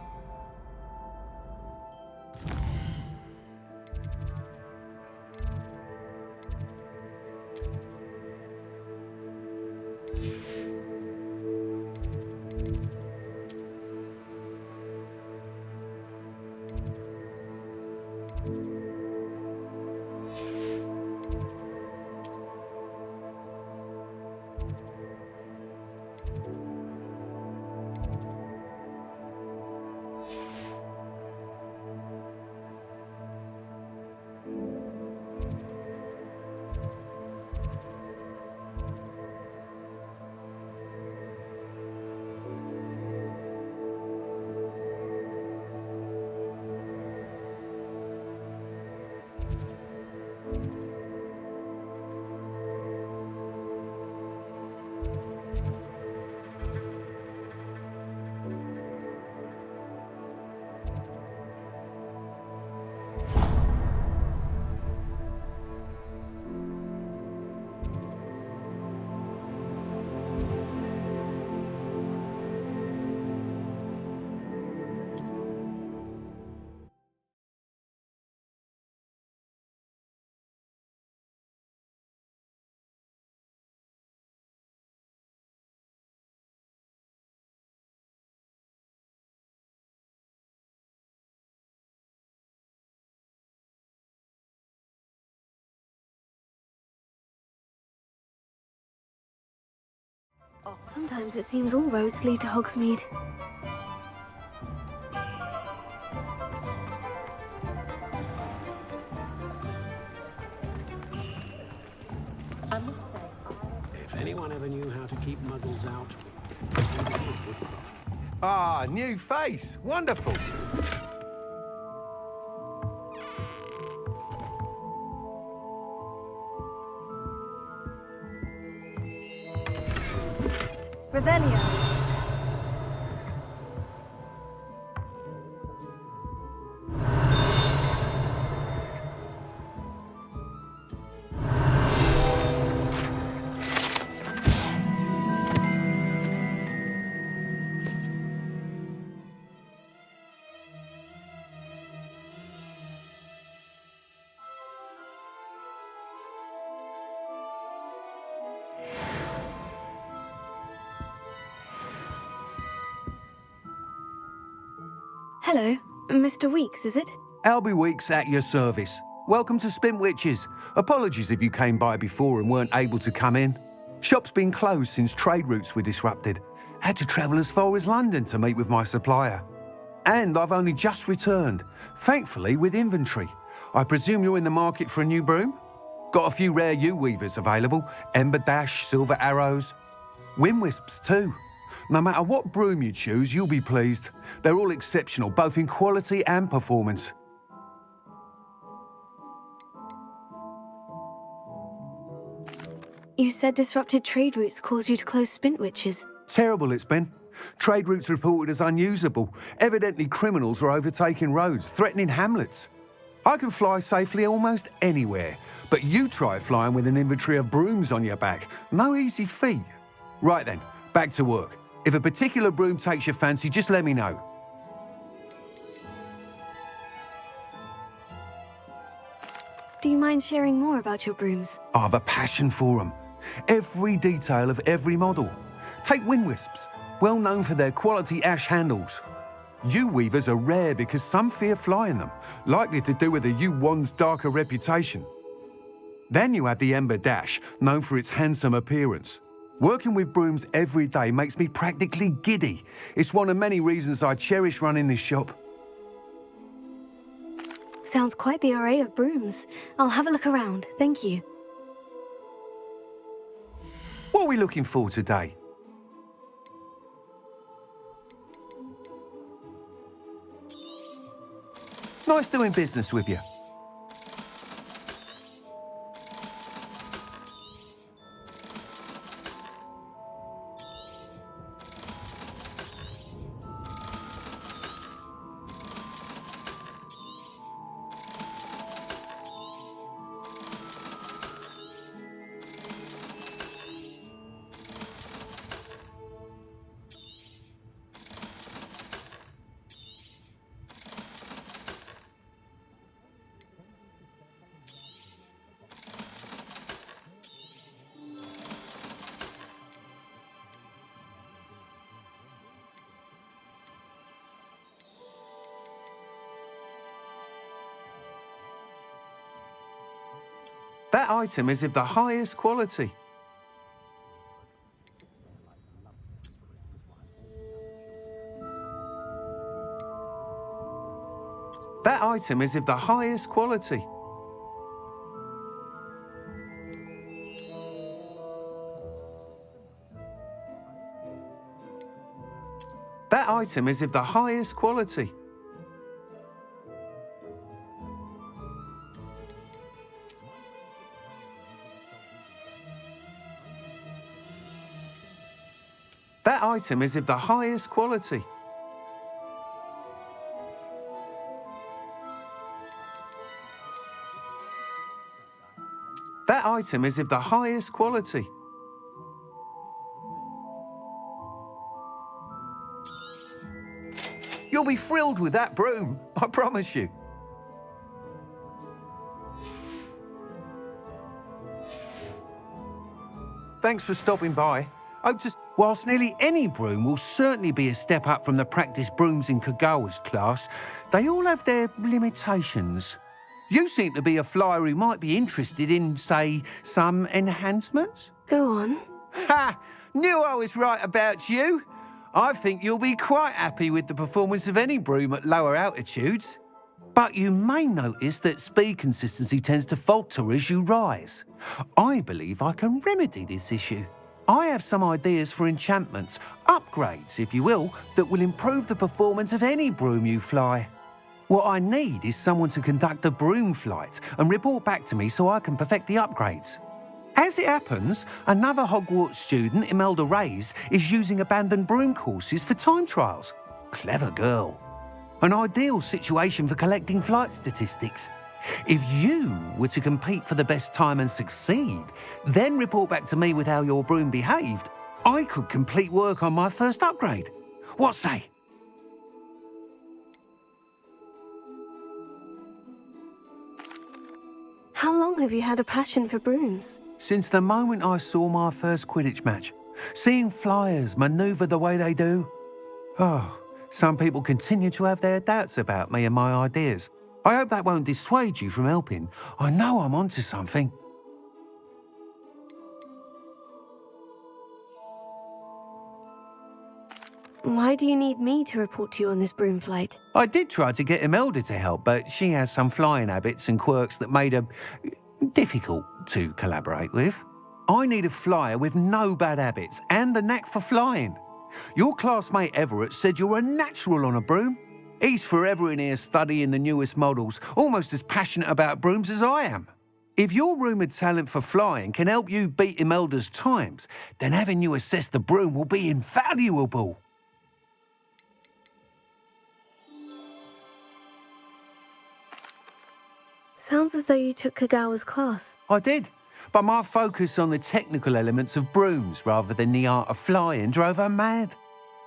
Sometimes it seems all roads lead to Hogsmeade.
If anyone ever knew how to keep muggles out...
Ah, new face. Wonderful.
Revelio.
Hello, Mr. Weeks, is it?
Albie Weeks at your service. Welcome to Spintwitches. Apologies if you came by before and weren't able to come in. Shop's been closed since trade routes were disrupted. Had to travel as far as London to meet with my supplier. And I've only just returned, thankfully with inventory. I presume you're in the market for a new broom? Got a few rare U-weavers available. Ember Dash, Silver Arrows. Wind Wisps too. No matter what broom you choose, you'll be pleased. They're all exceptional, both in quality and performance.
You said disrupted trade routes caused you to close Spintwitches.
Terrible it's been. Trade routes reported as unusable. Evidently criminals are overtaking roads, threatening hamlets. I can fly safely almost anywhere, but you try flying with an inventory of brooms on your back. No easy feat. Right then, back to work. If a particular broom takes your fancy, just let me know.
Do you mind sharing more about your brooms?
I have a passion for them. Every detail of every model. Take Wind Wisps, well known for their quality ash handles. U-weavers are rare because some fear flying them, likely to do with the U-wand's darker reputation. Then you have the Ember Dash, known for its handsome appearance. Working with brooms every day makes me practically giddy. It's one of many reasons I cherish running this shop.
Sounds quite the array of brooms. I'll have a look around, thank you.
What are we looking for today? Nice doing business with you. That item is of the highest quality. That item is of the highest quality. That item is of the highest quality. That item is of the highest quality. That item is of the highest quality. You'll be thrilled with that broom, I promise you. Thanks for stopping by. Whilst nearly any broom will certainly be a step up from the practice brooms in Kagawa's class, they all have their limitations. You seem to be a flyer who might be interested in, say, some enhancements?
Go on.
Ha! Knew I was right about you. I think you'll be quite happy with the performance of any broom at lower altitudes. But you may notice that speed consistency tends to falter as you rise. I believe I can remedy this issue. I have some ideas for enchantments, upgrades, if you will, that will improve the performance of any broom you fly. What I need is someone to conduct a broom flight and report back to me so I can perfect the upgrades. As it happens, another Hogwarts student, Imelda Reyes, is using abandoned broom courses for time trials. Clever girl. An ideal situation for collecting flight statistics. If you were to compete for the best time and succeed, then report back to me with how your broom behaved, I could complete work on my first upgrade. What say?
How long have you had a passion for brooms?
Since the moment I saw my first Quidditch match. Seeing flyers manoeuvre the way they do. Oh, some people continue to have their doubts about me and my ideas. I hope that won't dissuade you from helping. I know I'm onto something.
Why do you need me to report to you on this broom flight?
I did try to get Imelda to help, but she has some flying habits and quirks that made her difficult to collaborate with. I need a flyer with no bad habits and the knack for flying. Your classmate Everett said you're a natural on a broom. He's forever in here studying the newest models, almost as passionate about brooms as I am. If your rumoured talent for flying can help you beat Imelda's times, then having you assess the broom will be invaluable.
Sounds as though you took Kagawa's class.
I did, but my focus on the technical elements of brooms rather than the art of flying drove her mad.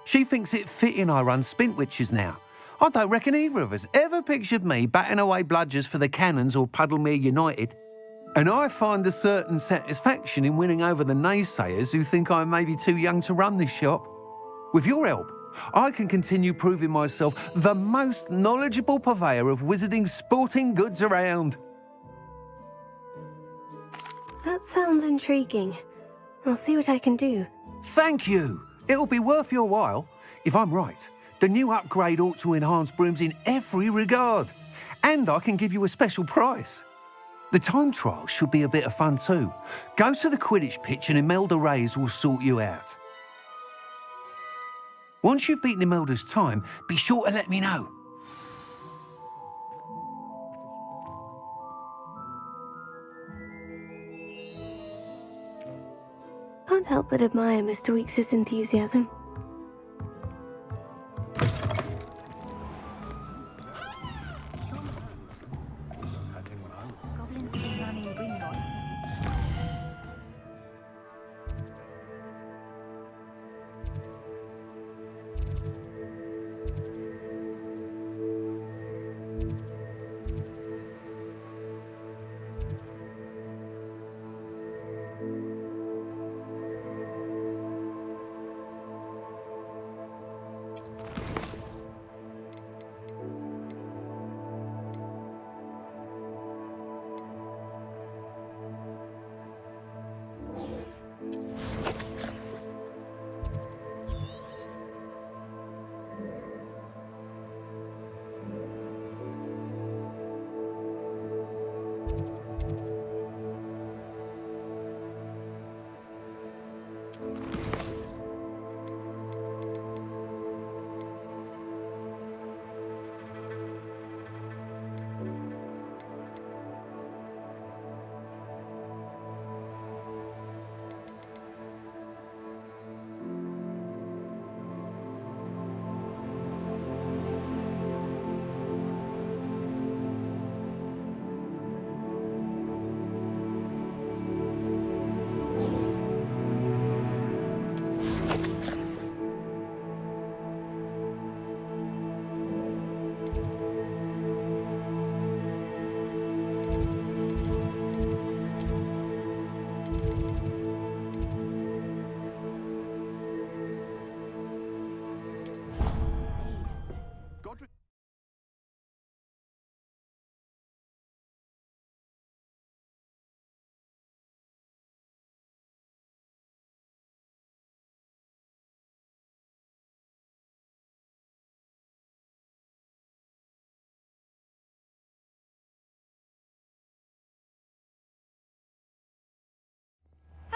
She thinks it fitting I run Spintwitches now. I don't reckon either of us ever pictured me batting away bludgers for the Cannons or Puddlemere United. And I find a certain satisfaction in winning over the naysayers who think I may be too young to run this shop. With your help, I can continue proving myself the most knowledgeable purveyor of wizarding sporting goods around.
That sounds intriguing. I'll see what I can do.
Thank you. It'll be worth your while. If I'm right, the new upgrade ought to enhance brooms in every regard. And I can give you a special price. The time trial should be a bit of fun too. Go to the Quidditch pitch and Imelda Reyes will sort you out. Once you've beaten Imelda's time, be sure to let me know.
Can't help but admire Mr. Weekes' enthusiasm.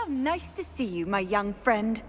How nice to see you, my young friend.